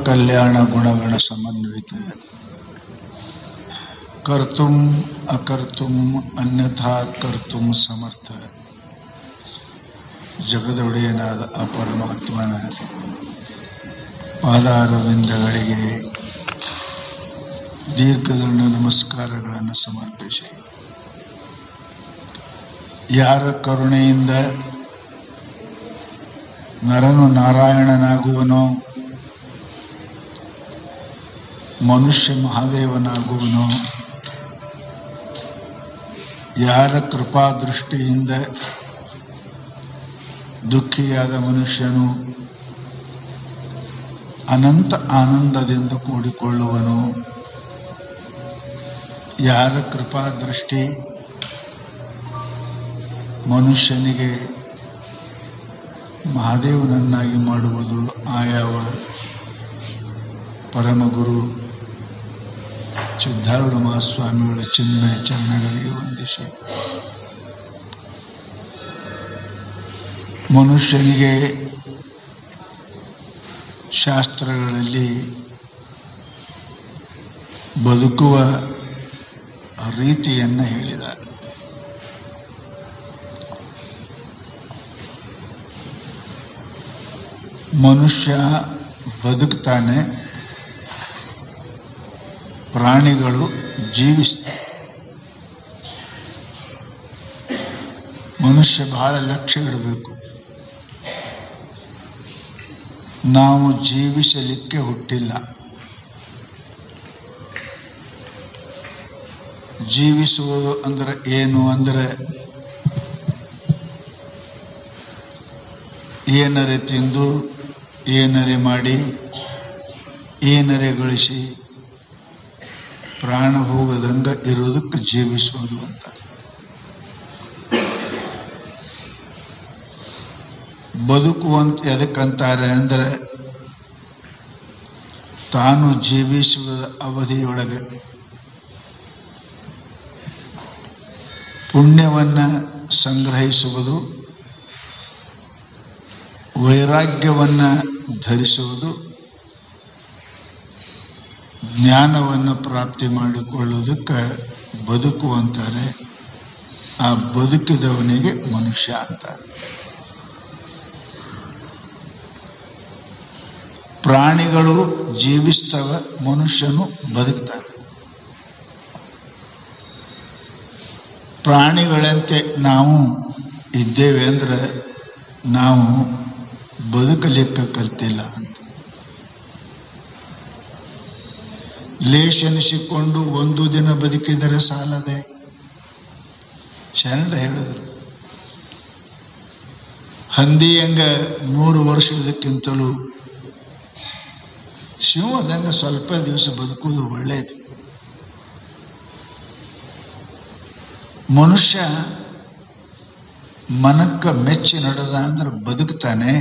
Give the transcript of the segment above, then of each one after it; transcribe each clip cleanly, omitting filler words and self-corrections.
कल्याण गुणगण समन्वित कर्तुम अकर्तुम अन्यथा कर्तुम समर्थ ಜಗದೊಡೆಯನಾದ ಆ ಪರಮಾತ್ಮನ ಪಾದಾರವಿಂದಗಳಿಗೆ ದೀರ್ಘದಂಡ ನಮಸ್ಕಾರಗಳನ್ನು ಸಮರ್ಪಿಸಿ, ಯಾರ ಕರುಣೆಯಿಂದ ನರನು ನಾರಾಯಣನಾಗುವನೋ, ಮನುಷ್ಯ ಮಹಾದೇವನಾಗುವನೋ, ಯಾರ ಕೃಪಾದೃಷ್ಟಿಯಿಂದ ದುಃಖಿಯಾದ ಮನುಷ್ಯನು ಅನಂತ ಆನಂದದಿಂದ ಕೂಡಿಕೊಳ್ಳುವನು, ಯಾರ ಕೃಪಾದೃಷ್ಟಿ ಮನುಷ್ಯನಿಗೆ ಮಹಾದೇವನನ್ನಾಗಿ ಮಾಡುವುದು ಆಯಾವ ಪರಮಗುರು ಸಿದ್ಧಾರೂಢ ಮಹಾಸ್ವಾಮಿಗಳ ಚಿನ್ಮಯ ಚರಣಗಳಿಗೆ ವಂದಿಸಿ, ಮನುಷ್ಯನಿಗೆ ಶಾಸ್ತ್ರಗಳಲ್ಲಿ ಬದುಕುವ ರೀತಿಯನ್ನು ಹೇಳಿದ್ದಾರೆ. ಮನುಷ್ಯ ಬದುಕ್ತಾನೆ, ಪ್ರಾಣಿಗಳು ಜೀವಿಸ್ತಾರೆ. ಮನುಷ್ಯ ಬಹಳ ಲಕ್ಷ್ಯ ಇಡಬೇಕು. ನಾವು ಜೀವಿಸಲಿಕ್ಕೆ ಹುಟ್ಟಿಲ್ಲ. ಜೀವಿಸುವುದು ಅಂದರೆ ಏನು ಅಂದರೆ, ಏನರೆ ತಿಂದು, ಏನರೆ ಮಾಡಿ, ಏನರೆ ಗಳಿಸಿ ಪ್ರಾಣ ಹೋಗದಂಗ ಇರೋದಕ್ಕೆ ಜೀವಿಸುವುದು ಅಂತ. ಬದುಕುವಂತ ಎದಕ್ಕಂತಾರೆ ಅಂದರೆ, ತಾನು ಜೀವಿಸುವ ಅವಧಿಯೊಳಗೆ ಪುಣ್ಯವನ್ನು ಸಂಗ್ರಹಿಸುವುದು, ವೈರಾಗ್ಯವನ್ನು ಧರಿಸುವುದು, ಜ್ಞಾನವನ್ನು ಪ್ರಾಪ್ತಿ ಮಾಡಿಕೊಳ್ಳುವುದಕ್ಕೆ ಬದುಕು ಅಂತಾರೆ. ಆ ಬದುಕಿದವನಿಗೆ ಮನುಷ್ಯ ಅಂತಾರೆ. ಪ್ರಾಣಿಗಳು ಜೀವಿಸ್ತವ, ಮನುಷ್ಯನು ಬದುಕ್ತಾನೆ. ಪ್ರಾಣಿಗಳಂತೆ ನಾವು ಇದ್ದೇವೆ ಅಂದರೆ ನಾವು ಬದುಕಲಿಕ್ಕೆ ಕಲ್ತಿಲ್ಲ ಅಂತ. ಲೇಷನಿಸಿಕೊಂಡು ಒಂದು ದಿನ ಬದುಕಿದರೆ ಸಾಲದೆ. ಶರಣ ಹೇಳಿದರು, ಹಂದಿಯಂಗ 100 ವರ್ಷದಕ್ಕಿಂತಲೂ ಸಿಂಹದಂಗ ಸ್ವಲ್ಪ ದಿವಸ ಬದುಕುವುದು ಒಳ್ಳೆಯದು. ಮನುಷ್ಯ ಮನಕ್ಕ ಮೆಚ್ಚಿ ನಡೆದ ಅಂದ್ರೆ ಬದುಕ್ತಾನೆ,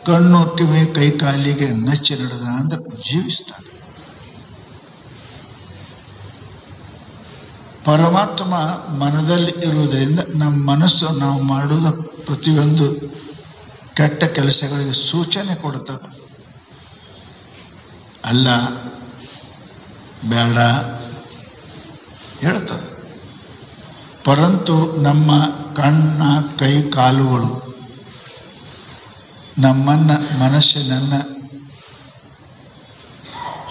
ಕಣ್ಣು ಕಿವಿ ಕೈ ಕಾಲಿಗೆ ನಚ್ಚಿ ನಡೆದ ಅಂದ್ರೆ ಜೀವಿಸ್ತಾನೆ. ಪರಮಾತ್ಮ ಮನದಲ್ಲಿ ಇರುವುದರಿಂದ ನಮ್ಮ ಮನಸ್ಸು ನಾವು ಮಾಡುವ ಪ್ರತಿಯೊಂದು ಕೆಟ್ಟ ಕೆಲಸಗಳಿಗೆ ಸೂಚನೆ ಕೊಡುತ್ತದೆ. ಅಲ್ಲ, ಬೇಡ ಹೇಳ್ತದೆ. ಪರಂತು ನಮ್ಮ ಕಣ್ಣ ಕೈ ಕಾಲುಗಳು ನಮ್ಮನ್ನ ಮನಸ್ಸಿನನ್ನು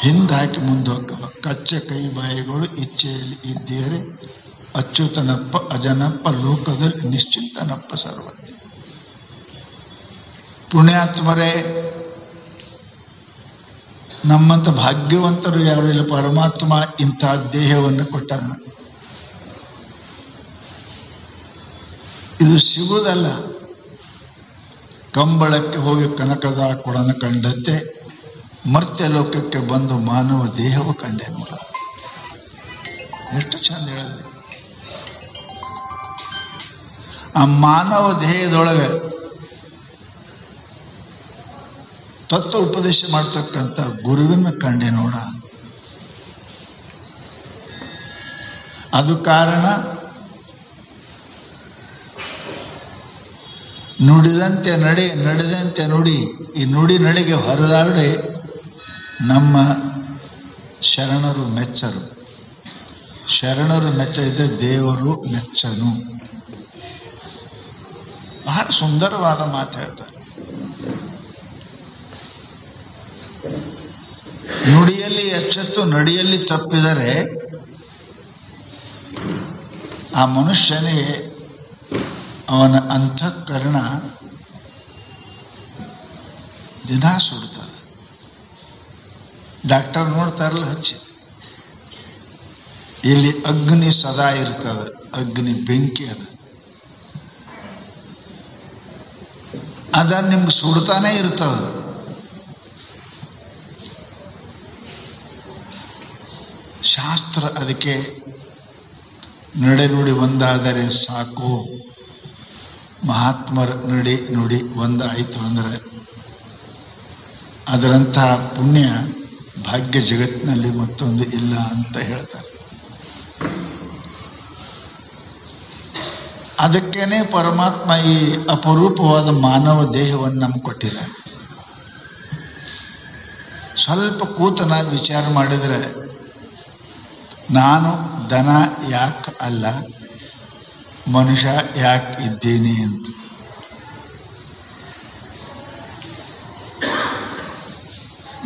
ಹಿಂದಾಕಿ ಮುಂದೋಕ್ಕವ. ಕಚ್ಚೆ ಕೈ ಬಾಯಿಗಳು ಇಚ್ಛೆಯಲ್ಲಿ ಇದ್ದೇರೆ ಅಚ್ಯುತನಪ್ಪ ಅಜನಪ್ಪ ಲೋಕದಲ್ಲಿ ನಿಶ್ಚಿಂತನಪ್ಪ ಸರ್ವಜ್ಞ. ಪುಣ್ಯಾತ್ಮರೇ, ನಮ್ಮಂತ ಭಾಗ್ಯವಂತರು ಯಾರು ಇಲ್ಲ. ಪರಮಾತ್ಮ ಇಂಥ ದೇಹವನ್ನು ಕೊಟ್ಟಾನ. ಇದು ಸಿಗುವುದಲ್ಲ. ಕಂಬಳಕ್ಕೆ ಹೋಗಿ ಕನಕದ ಕೊಡನ ಕಂಡಂತೆ ಮರ್ತ್ಯ ಲೋಕಕ್ಕೆ ಬಂದು ಮಾನವ ದೇಹವು ಕಂಡೆ ನೋಡ. ಎಷ್ಟು ಚಂದ ಹೇಳಿದ್ರೆ. ಆ ಮಾನವ ದೇಹದೊಳಗೆ ತತ್ವ ಉಪದೇಶ ಮಾಡ್ತಕ್ಕಂಥ ಗುರುವಿನ ಕಂಡೆ ನೋಡ. ಅದು ಕಾರಣ ನುಡಿದಂತೆ ನಡೆ, ನಡೆದಂತೆ ನುಡಿ. ಈ ನುಡಿ ನಡೆಗೆ ಹೊರದಾಡಿ ನಮ್ಮ ಶರಣರು ಮೆಚ್ಚರು. ಶರಣರು ಮೆಚ್ಚದೆ ದೇವರು ಮೆಚ್ಚನು. ಬಹಳ ಸುಂದರವಾದ ಮಾತು ಹೇಳ್ತಾರೆ. ನುಡಿಯಲ್ಲಿ ಎಚ್ಚೆತ್ತು ನಡಿಯಲ್ಲಿ ತಪ್ಪಿದರೆ ಆ ಮನುಷ್ಯನಿಗೆ ಅವನ ಅಂತಃಕರಣ ದಿನ ಸುಡ್ತದೆ. ಡಾಕ್ಟರ್ ನೋಡ್ತಾರಲ್ಲ ಹಚ್ಚಿ, ಇಲ್ಲಿ ಅಗ್ನಿ ಸದಾ ಇರ್ತದೆ, ಅಗ್ನಿ ಬೆಂಕಿ ಅದ ನಿಮ್ಗೆ ಸುಡ್ತಾನೆ ಇರ್ತದೆ. ಶಾಸ್ತ್ರ ಅದಕ್ಕೆ ನಡೆ ನುಡಿ ಒಂದಾದರೆ ಸಾಕು. ಮಹಾತ್ಮರ ನಡೆ ನುಡಿ ಒಂದಾಯಿತು ಅಂದರೆ ಅದರಂತಹ ಪುಣ್ಯ ಭಾಗ್ಯ ಜಗತ್ತಿನಲ್ಲಿ ಮತ್ತೊಂದು ಇಲ್ಲ ಅಂತ ಹೇಳ್ತಾರೆ. ಅದಕ್ಕೇನೆ ಪರಮಾತ್ಮ ಈ ಅಪರೂಪವಾದ ಮಾನವ ದೇಹವನ್ನು ನಮ್ಗೆ ಕೊಟ್ಟಿದ್ದಾರೆ. ಸ್ವಲ್ಪ ಕೂತು ನಾವು ವಿಚಾರ ಮಾಡಿದರೆ ನಾನು ದನ ಯಾಕೆ ಅಲ್ಲ, ಮನುಷ್ಯ ಯಾಕೆ ಇದ್ದೀನಿ ಅಂತ.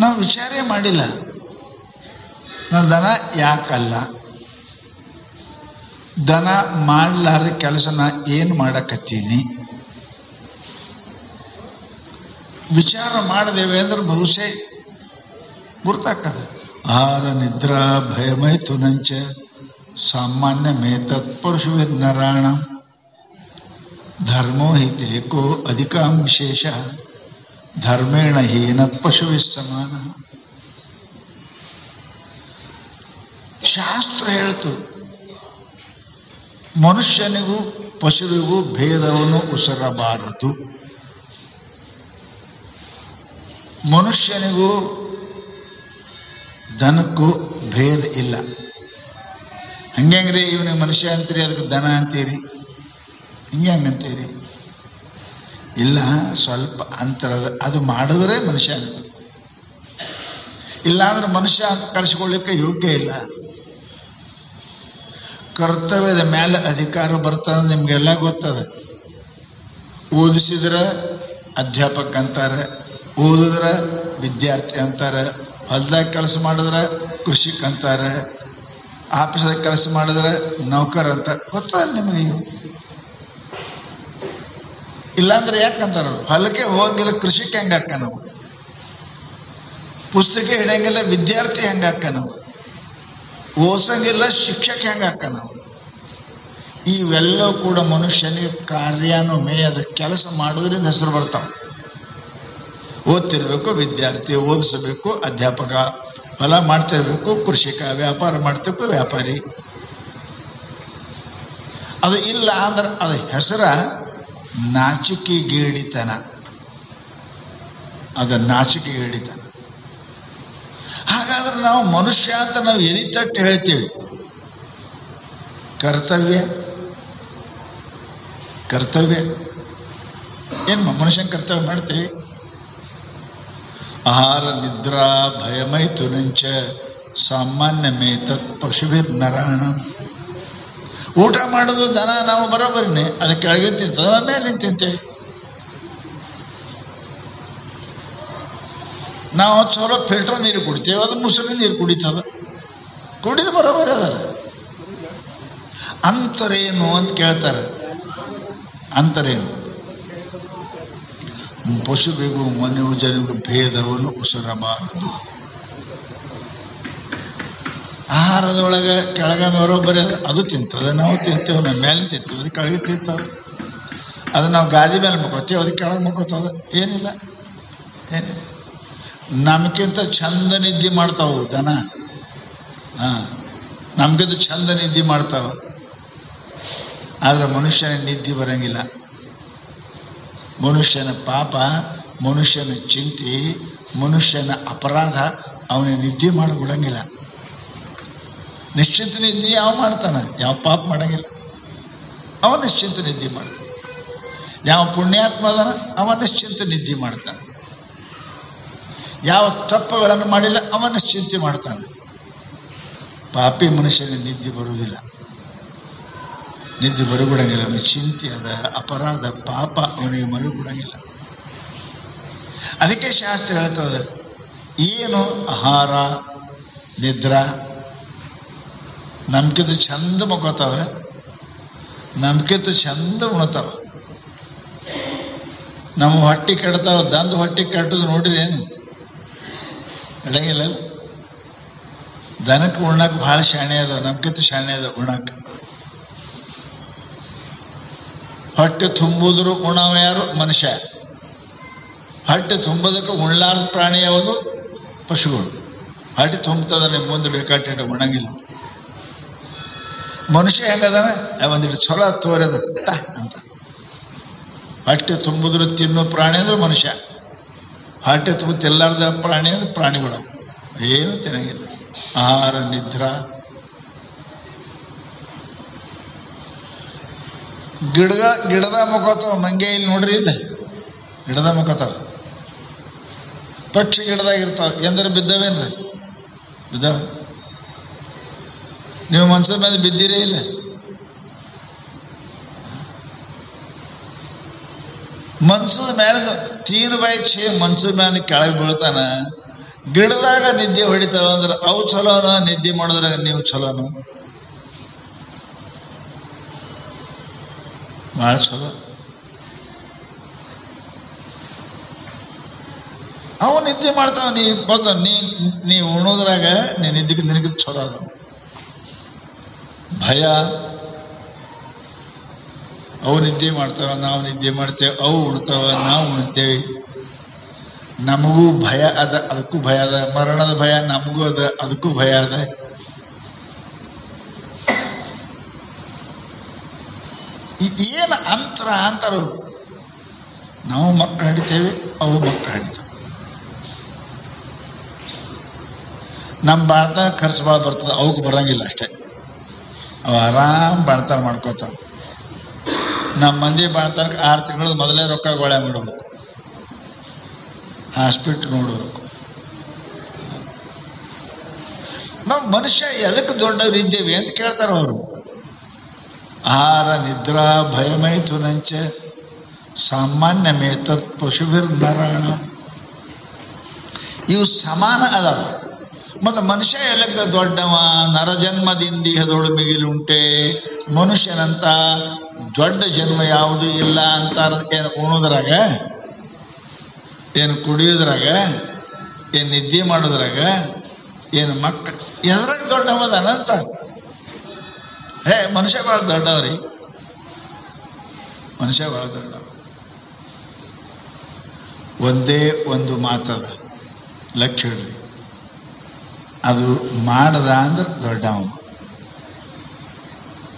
ನಾವು ವಿಚಾರೇ ಮಾಡಿಲ್ಲ. ನಾನು ದನ ಯಾಕಲ್ಲ, ದನ ಮಾಡಲಾರ್ದ ಕೆಲಸ ನಾ ಏನು ಮಾಡಕತ್ತೀನಿ. ವಿಚಾರ ಮಾಡಿದೇವೆ ಅಂದ್ರೆ ಬಹುಶಃ ಗುರ್ತಾಕದ. ಆಹಾರ ನಿದ್ರಾ ಭಯಮೈಥುನಂಚ ಸಾಮಾನ್ಯ ಮೇತತ್ಪುರುಷವಿದ್ ನರಾಣ ಧರ್ಮೋ ಹಿತೇಕೋ ಅಧಿಕಾಂ ವಿಶೇಷ ಧರ್ಮೇಣ ಹೀನ ಪಶುವಿಸ್ ಸಮಾನ. ಶಾಸ್ತ್ರ ಹೇಳ್ತು ಮನುಷ್ಯನಿಗೂ ಪಶುವಿಗೂ ಭೇದವನ್ನು ಉಸರಬಾರದು. ಮನುಷ್ಯನಿಗೂ ದನಕ್ಕೂ ಭೇದ ಇಲ್ಲ. ಹಂಗ್ರಿ ಇವನಿಗೆ ಮನುಷ್ಯ ಅಂತೀರಿ, ಅದಕ್ಕೆ ದನ ಅಂತೀರಿ, ಹಂಗಂತೀರಿ? ಇಲ್ಲ, ಸ್ವಲ್ಪ ಅಂತರದ ಅದು ಮಾಡಿದ್ರೆ ಮನುಷ್ಯ. ಇಲ್ಲಾಂದ್ರೆ ಮನುಷ್ಯ ಅಂತ ಕರೆಸ್ಕೊಳ್ಳಿಕ್ಕೆ ಯೋಗ್ಯ ಇಲ್ಲ. ಕರ್ತವ್ಯದ ಮೇಲೆ ಅಧಿಕಾರ ಬರ್ತದೆ, ನಿಮ್ಗೆಲ್ಲ ಗೊತ್ತದ. ಓದಿಸಿದ್ರೆ ಅಧ್ಯಾಪಕ ಅಂತಾರೆ, ಓದಿದ್ರೆ ವಿದ್ಯಾರ್ಥಿ ಅಂತಾರೆ, ಹೊಲ್ದಾಗ ಕೆಲಸ ಮಾಡಿದ್ರೆ ಕೃಷಿಕ ಅಂತಾರೆ, ಆಫೀಸ್ದಾಗ ಕೆಲಸ ಮಾಡಿದ್ರೆ ನೌಕರ ಅಂತ ಗೊತ್ತಲ್ಲ ನಿಮಗೆ. ಇಲ್ಲಾಂದ್ರೆ ಯಾಕಂತಾರ? ಹೊಲಕ್ಕೆ ಹೋಗಿಲ್ಲ ಕೃಷಿಕ ಹೆಂಗೆ ಹಾಕ ನಾವು, ಪುಸ್ತಕ ಹಿಡಿಯಂಗಿಲ್ಲ ವಿದ್ಯಾರ್ಥಿ ಹೆಂಗೆ ಹಾಕ ನಾವು, ಓಸಂಗಿಲ್ಲ ಶಿಕ್ಷಕ ಹೆಂಗೆ ಹಾಕ ನಾವು. ಇವೆಲ್ಲವೂ ಕೂಡ ಮನುಷ್ಯನಿಗೆ ಕಾರ್ಯಾನುಮೇಯದ ಕೆಲಸ ಮಾಡೋದ್ರಿಂದ ಹೆಸರು ಬರ್ತಾವೆ. ಓದ್ತಿರ್ಬೇಕು ವಿದ್ಯಾರ್ಥಿ, ಓದಿಸಬೇಕು ಅಧ್ಯಾಪಕ, ಹೊಲ ಮಾಡ್ತಿರ್ಬೇಕು ಕೃಷಿಕ, ವ್ಯಾಪಾರ ಮಾಡ್ತಿರ್ಬೇಕು ವ್ಯಾಪಾರಿ. ಅದು ಇಲ್ಲ ಅಂದ್ರೆ ಅದು ಹೆಸರ ನಾಚಿಕೆಗೇಡಿತನ. ಅದು ನಾಚಿಕೆಗೇಡಿತನ. ಹಾಗಾದ್ರೆ ನಾವು ಮನುಷ್ಯ ಅಂತ ನಾವು ಎದಿ ತಟ್ಟು ಹೇಳ್ತೀವಿ. ಕರ್ತವ್ಯ ಕರ್ತವ್ಯ ಏನು ಮನುಷ್ಯನ ಕರ್ತವ್ಯ ಮಾಡ್ತೀವಿ. ಆಹಾರ ನಿದ್ರಾ ಭಯಮೈಥುನಂಚ ಸಾಮಾನ್ಯ ಮೇತತ್ ಪಶುವಿರ್ ನರಾಣ. ಊಟ ಮಾಡೋದು ದನ ನಾವು ಬರೋಬರಿನೇ, ಅದಕ್ಕೆ ಕೆಳಗೆ ತಿಂತದ, ಮೇಲೆ ತಿಂತೇವೆ. ನಾವು ಚಲೋ ಫಿಲ್ಟರ್ ನೀರು ಕುಡಿತೇವೆ, ಅದು ಮುಸುರಿ ನೀರು ಕುಡಿತದ, ಕುಡಿದು ಬರೋಬರಿ ಅದಲ್ಲ. ಅಂತರೇನು ಅಂತ ಕೇಳ್ತಾರೆ. ಅಂತರೇನು? ಪಶುವಿಗೂ ಮನುಜನಿಗೂ ಭೇದವನ್ನು ಉಸಿರಬಾರದು. ಆಹಾರದೊಳಗೆ ಕೆಳಗೆ ಬರೋಬ್ಬರಿ ಅದು ತಿಂತದೆ, ನಾವು ತಿಂತೇವೆ, ನಮ್ಮ ಮೇಲೆ ತಿಂತೇವೆ, ಅದು ಕೆಳಗೆ ತಿಂತವೆ. ಅದು ನಾವು ಗಾದಿ ಮೇಲೆ ಮಕ್ಕೋತೀವಿ, ಅದಕ್ಕೆ ಕೆಳಗೆ ಮಕ್ಕೋತದ. ಏನಿಲ್ಲ. ನಮ್ಗಿಂತ ಚಂದ ನಿದ್ದೆ ಮಾಡ್ತಾವು ದನ. ನಮ್ಗಿಂತ ಚಂದ ನಿದ್ದೆ ಮಾಡ್ತಾವ. ಆದರೆ ಮನುಷ್ಯನ ನಿದ್ದೆ ಬರಂಗಿಲ್ಲ. ಮನುಷ್ಯನ ಪಾಪ, ಮನುಷ್ಯನ ಚಿಂತೆ, ಮನುಷ್ಯನ ಅಪರಾಧ ಅವನಿಗೆ ನಿದ್ದೆ ಮಾಡಿಬಿಡಂಗಿಲ್ಲ. ನಿಶ್ಚಿಂತ ನಿದ್ದೆ ಯಾವ ಮಾಡ್ತಾನೆ? ಯಾವ ಪಾಪ ಮಾಡಂಗಿಲ್ಲ, ಅವ ನಿಶ್ಚಿಂತ ನಿದ್ದೆ ಮಾಡ್ತಾನೆ. ಯಾವ ಪುಣ್ಯಾತ್ಮ ಅದನ ಅವ ನಿಶ್ಚಿಂತ ನಿದ್ದೆ ಮಾಡ್ತಾನೆ. ಯಾವ ತಪ್ಪುಗಳನ್ನು ಮಾಡಿಲ್ಲ ಅವನು ಚಿಂತೆ ಮಾಡ್ತಾನೆ. ಪಾಪಿ ಮನುಷ್ಯನಿಗೆ ನಿದ್ದೆ ಬರುವುದಿಲ್ಲ, ನಿದ್ದೆ ಬರುಗುಡಂಗಿಲ್ಲ. ಅವನಿಗೆ ಚಿಂತೆ ಅದ, ಅಪರಾಧ ಪಾಪ ಅವನಿಗೆ ಮರುಗುಡಂಗಿಲ್ಲ. ಅದಕ್ಕೆ ಶಾಸ್ತ್ರ ಹೇಳ್ತದೆ, ಏನು ಆಹಾರ ನಿದ್ರಾ ನಮ್ಕಿಂತ ಚಂದ ಮಕ್ಕೋತಾವೆ, ನಮ್ಕಿಂತ ಚಂದ ಉಣ್ತಾವ. ನಮ್ಮ ಹೊಟ್ಟೆ ಕೆಡ್ತಾವ, ದಂದು ಹೊಟ್ಟೆ ಕೆಟ್ಟದು ನೋಡ್ರಿ ಏನು ಅಡಂಗಿಲ್ಲ. ದನಕ್ಕೆ ಉಣ್ಣಕ್ಕೆ ಭಾಳ ಶಾಣೆ ಅದಾವ, ನಮ್ಕಿಂತ ಶಾಣೆ ಅದಾವ ಉಣ್ಣಕ್ಕೆ. ಹೊಟ್ಟೆ ತುಂಬುದ್ರು ಉಣವ ಯಾರು? ಮನುಷ್ಯ. ಹೊಟ್ಟೆ ತುಂಬೋದಕ್ಕೆ ಉಣ್ಣಲಾರ್ದ ಪ್ರಾಣಿ ಯಾವುದು? ಪಶುಗಳು. ಹೊಟ್ಟೆ ತುಂಬುತ್ತದ, ನಿಮ್ಮ ಮುಂದೆ ಬೇಕಾಟ ಉಣ್ಣಂಗಿಲ್ಲ. ಮನುಷ್ಯ ಹೆಂಗದಾನ? ಒಂದಿಟ್ಟು ಚಲೋ ತೋರದ ಅಂತ. ಹೊಟ್ಟೆ ತುಂಬುದ್ರು ತಿನ್ನೋ ಪ್ರಾಣಿ ಅಂದ್ರೆ ಮನುಷ್ಯ. ಹೊಟ್ಟೆ ತುಂಬ ತಿಲ್ಲಾರ್ದ ಪ್ರಾಣಿ ಅಂದ್ರೆ ಪ್ರಾಣಿಗಳು, ಏನು ತಿನ್ನಂಗಿಲ್ಲ. ಆಹಾರ ನಿದ್ರಾ. ಗಿಡದ ಮುಖತಾವ ಮಂಗೆ, ಇಲ್ಲಿ ನೋಡ್ರಿ, ಇಲ್ಲ ಗಿಡದ ಮುಖತಾವ. ಪಕ್ಷಿ ಗಿಡದಾಗ ಇರ್ತಾವ, ಎಂದ್ರೆ ಬಿದ್ದವೇನ್ರಿ? ಬಿದ್ದಾವ. ನೀವು ಮನ್ಸದ ಮೇಲೆ ಬಿದ್ದೀರೇ ಇಲ್ಲ? ಮನ್ಸದ ಮೇಲೆ ತೀನ್ ಬಾಯಿ ಛೇ ಮನ್ಸದ ಮೇಲೆ ಕೆಳಗೆ ಬೀಳ್ತಾನ. ಗಿಡದಾಗ ನಿದ್ದೆ ಹೊಡಿತಾವ ಅಂದ್ರೆ ಅವು ಚಲೋನ? ನಿದ್ದೆ ಮಾಡೋದ್ರಾಗ ನೀವು ಚಲೋನು? ಭಾಳ ಚಲೋ. ಅವು ನಿದ್ದೆ ಮಾಡ್ತಾವ, ನೀ ಉಣೋದ್ರಾಗ ನೀ ನಿದ್ದೆಗೆ ನಿನಗೆ ಚಲೋ ಅದ. ಭಯ, ಅವು ನಿದ್ದೆ ಮಾಡ್ತಾವ, ನಾವು ನಿದ್ದೆ ಮಾಡ್ತೇವೆ. ಅವು ಉಣ್ತಾವ, ನಾವು ಉಣ್ತೇವೆ. ನಮಗೂ ಭಯ ಅದ, ಅದಕ್ಕೂ ಭಯ ಅದ. ಮರಣದ ಭಯ ನಮಗೂ ಅದ, ಅದಕ್ಕೂ ಭಯ ಅದ. ಏನು ಅಂತಾರ. ನಾವು ಮಕ್ಕಳು ಹಿಡಿತೇವೆ, ಅವು ಮಕ್ಕಳು ಹಿಡಿತಾವೆ. ನಮ್ಮ ಬಾಳ್ತಾನ ಖರ್ಚು ಭಾಳ ಬರ್ತದೆ, ಅವಕ್ಕೆ ಬರಂಗಿಲ್ಲ ಅಷ್ಟೇ. ಅವು ಆರಾಮ್ ಬಾಳ್ತಾನ ಮಾಡ್ಕೋತಾವ. ನಮ್ಮ ಮಂದಿ ಬಾಳ್ತಾನಕ್ಕೆ 6 ತಿಂಗಳು ಮೊದಲೇ ರೊಕ್ಕ ಗೊಳೆ ಮಾಡಬೇಕು, ಹಾಸ್ಪಿಟ್ಲ್ ನೋಡಬೇಕು. ನಾವು ಮನುಷ್ಯ ಎದಕ್ಕೆ ದೊಡ್ಡವ್ರು ಇದ್ದೇವೆ ಅಂತ ಕೇಳ್ತಾರ ಅವರು. ಆಹಾರ ನಿದ್ರಾ ಭಯಮೈಥುನಂಚ ಸಾಮಾನ್ಯ ತತ್ ಪಶುಭಿರ್ ನರಾಣ. ಇವು ಸಮಾನ ಅದಾವ. ಮತ್ತು ಮನುಷ್ಯ ಎಲ್ಲಕ್ಕ ದೊಡ್ಡವ? ನರಜನ್ಮದಿಂದಿಹದೊಳು ಮಿಗಿಲುಂಟೆ. ಮನುಷ್ಯನಂತ ದೊಡ್ಡ ಜನ್ಮ ಯಾವುದು ಇಲ್ಲ ಅಂತಾರ. ಏನು ಉಣೋದ್ರಾಗ, ಏನು ಕುಡಿಯೋದ್ರಾಗ, ಏನು ನಿದ್ದೆ ಮಾಡೋದ್ರಾಗ, ಏನು ಮಕ್ಕಳು ಎದ್ರಾಗ ದೊಡ್ಡವದಾನಂತ. ಮನುಷ್ಯ ಭಾಳ ದೊಡ್ಡವ್ರಿ, ಮನುಷ್ಯ ಭಾಳ ದೊಡ್ಡವ. ಒಂದೇ ಒಂದು ಮಾತದ, ಲಕ್ಷ್ಯ ಇಡ್ರಿ. ಅದು ಮಾಡದ ಅಂದ್ರೆ ದೊಡ್ಡವ,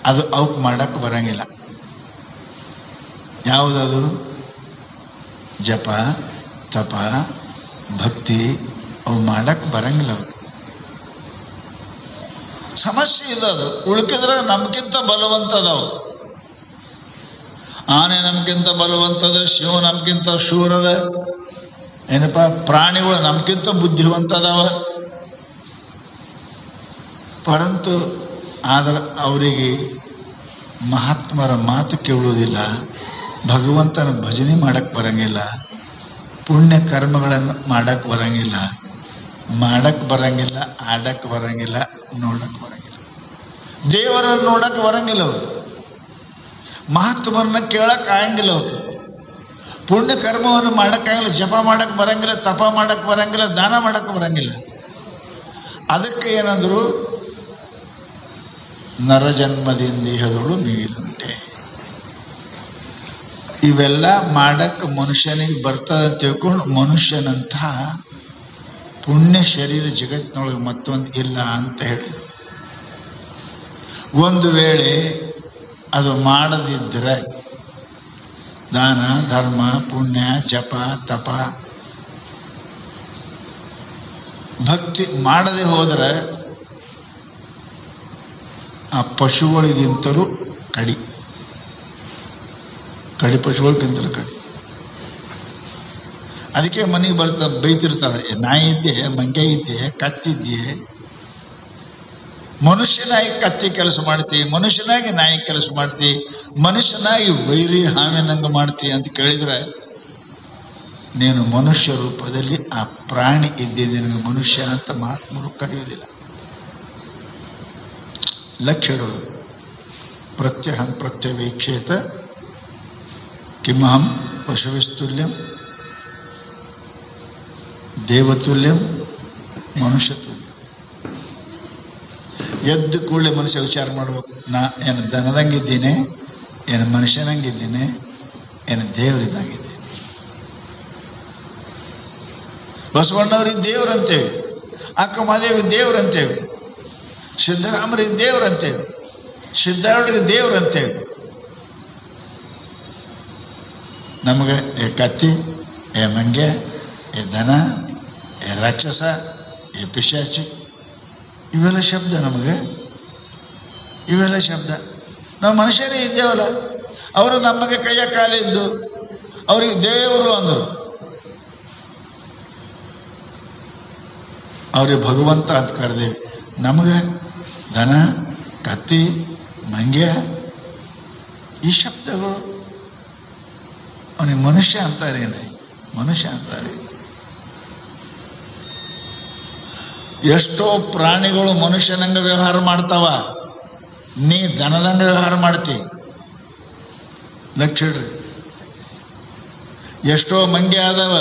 ಅದು ಅವಕ್ಕೆ ಮಾಡಕ್ಕೆ ಬರಂಗಿಲ್ಲ. ಯಾವುದದು? ಜಪ ತಪ ಭಕ್ತಿ, ಅವು ಮಾಡಕ್ಕೆ ಬರಂಗಿಲ್ಲ. ಅವಕ್ಕೆ ಸಮಸ್ಯೆ ಇದದು. ಉಳ್ಕಿದ್ರೆ ನಮ್ಗಿಂತ ಬಲವಂತದವು. ಆನೆ ನಮ್ಗಿಂತ ಬಲವಂತದ, ಶಿವ ನಮ್ಗಿಂತ ಶೂರದ, ಏನಪ್ಪ ಪ್ರಾಣಿಗಳು ನಮ್ಗಿಂತ ಬುದ್ಧಿವಂತದವ. ಪರಂತು ಆದರೆ ಅವರಿಗೆ ಮಹಾತ್ಮರ ಮಾತು ಕೇಳುವುದಿಲ್ಲ, ಭಗವಂತನ ಭಜನೆ ಮಾಡಕ್ಕೆ ಬರಂಗಿಲ್ಲ, ಪುಣ್ಯ ಕರ್ಮಗಳನ್ನು ಮಾಡಕ್ಕೆ ಬರಂಗಿಲ್ಲ, ಮಾಡಕ್ಕೆ ಬರಂಗಿಲ್ಲ, ಆಡಕ್ಕೆ ಬರಂಗಿಲ್ಲ, ನೋಡಕ್ಕೆ ಬರಂಗಿಲ್ಲ. ದೇವರನ್ನು ನೋಡಕ್ಕೆ ಬರಂಗಿಲ್ಲ ಅವರು. ಮಹಾತ್ಮರನ್ನ ಕೇಳಕ್ಕೆ ಆಗಂಗಿಲ್ಲ ಅವರು. ಪುಣ್ಯ ಕರ್ಮವನ್ನು ಮಾಡೋಕ್ಕಾಗಲ್ಲ, ಜಪ ಮಾಡಕ್ಕೆ ಬರಂಗಿಲ್ಲ, ತಪ ಮಾಡಕ್ಕೆ ಬರಂಗಿಲ್ಲ, ದಾನ ಮಾಡಕ್ಕೆ ಬರಂಗಿಲ್ಲ. ಅದಕ್ಕೆ ಏನಂದ್ರು, ನರಜನ್ಮದಿಂದಿಹದೊಳು ಮಿಗಿಲುಂಟೆ. ಇವೆಲ್ಲ ಮಾಡಕ್ಕೆ ಮನುಷ್ಯನಿಗೆ ಬರ್ತದೆ ಅಂತ ತಿಳ್ಕೊಂಡು ಮನುಷ್ಯನಂಥ ಪುಣ್ಯ ಶರೀರ ಜಗತ್ತಿನೊಳಗೆ ಮತ್ತೊಂದು ಇಲ್ಲ ಅಂತ ಹೇಳಿ. ಒಂದು ವೇಳೆ ಅದು ಮಾಡದಿದ್ದರೆ, ದಾನ ಧರ್ಮ ಪುಣ್ಯ ಜಪ ತಪ ಭಕ್ತಿ ಮಾಡದೆ ಹೋದರೆ ಆ ಪಶುಗಳಿಗಿಂತಲೂ ಕಡಿ ಪಶುಗಳಿಗಿಂತಲೂ ಕಡಿ. ಅದಕ್ಕೆ ಮನೆಗೆ ಬೈತಿರ್ತಾರೆ, ನಾಯಿ ಇದ್ದೆ, ಮಂಗೆ ಇದ್ದೆ, ಕತ್ತಿದ್ದೆ, ಮನುಷ್ಯನಾಗಿ ಕತ್ತಿ ಕೆಲಸ ಮಾಡ್ತಿ, ಮನುಷ್ಯನಾಗಿ ನಾಯಿ ಕೆಲಸ ಮಾಡ್ತಿ, ಮನುಷ್ಯನಾಗಿ ವೈರಿ ಹಾವಿನಂಗೆ ಮಾಡ್ತಿ ಅಂತ ಕೇಳಿದ್ರೆ, ನೀನು ಮನುಷ್ಯ ರೂಪದಲ್ಲಿ ಆ ಪ್ರಾಣಿ ಇದ್ದಿದ್ದು ನಿನಗೆ ಮನುಷ್ಯ ಅಂತ ಮಹಾತ್ಮರು ಕರೆಯುವುದಿಲ್ಲ. ಲಕ್ಷಣಗಳು ಪ್ರತ್ಯಹಂ ಪ್ರತ್ಯವೀಕ್ಷೇತ ಕಿಮಹಂ ಪಶುವಿಸ್ತುಲ್ಯಂ ದೇವತುಲ್ಯಂ ಮನುಷ್ಯತುಲ್ಯಂ. ಎದ್ದು ಕೂಡಲೇ ಮನುಷ್ಯ ವಿಚಾರ ಮಾಡಬೇಕು, ನಾ ಏನು ದನದಂಗಿದ್ದೀನಿ, ಏನು ಮನುಷ್ಯನಂಗಿದ್ದೀನಿ, ಏನು ದೇವರಿದ್ದಂಗಿದ್ದೀನಿ. ಬಸವಣ್ಣವ್ರಿಗೆ ದೇವರಂತೇವೆ, ಅಕ್ಕ ಮಹಾದೇವಿ ದೇವರಂತೇವೆ, ಸಿದ್ದರಾಮರಿಗೆ ದೇವರಂತೇವೆ, ಸಿದ್ಧಾರೂಢರಿಗೆ ದೇವರಂತೇವೆ. ನಮಗೆ ಏ ಕತ್ತಿ, ಏ ಮಂಗೆ, ಏ ದನ, ಏ ರಾಕ್ಷಸ, ಏ ಪಿಶಾಚಿ, ಇವೆಲ್ಲ ಶಬ್ದ ನಮಗೆ, ಇವೆಲ್ಲ ಶಬ್ದ. ನಾವು ಮನುಷ್ಯರೇ ಇದ್ದೇವಲ್ಲ, ಅವರು ನಮಗೆ ಕೈಯ ಕಾಲಿದ್ದು ಅವರಿಗೆ ದೇವರು ಅಂದರು, ಅವ್ರಿಗೆ ಭಗವಂತ ಅಂತ ಕರೆದೇವಿ. ನಮಗೆ ದನ, ಕತ್ತಿ, ಮಂಗ್ಯ ಈ ಶಬ್ದಗಳು ಅವನಿಗೆ ಮನುಷ್ಯ ಅಂತಾರೇನೆ, ಮನುಷ್ಯ ಅಂತಾರೆ. ಎಷ್ಟೋ ಪ್ರಾಣಿಗಳು ಮನುಷ್ಯನಂಗೆ ವ್ಯವಹಾರ ಮಾಡ್ತಾವ, ನೀ ದನದಂಗೆ ವ್ಯವಹಾರ ಮಾಡ್ತಿ. ಲಕ್ಷಡ್ರಿ, ಎಷ್ಟೋ ಮಂಗ್ಯ ಆದವ,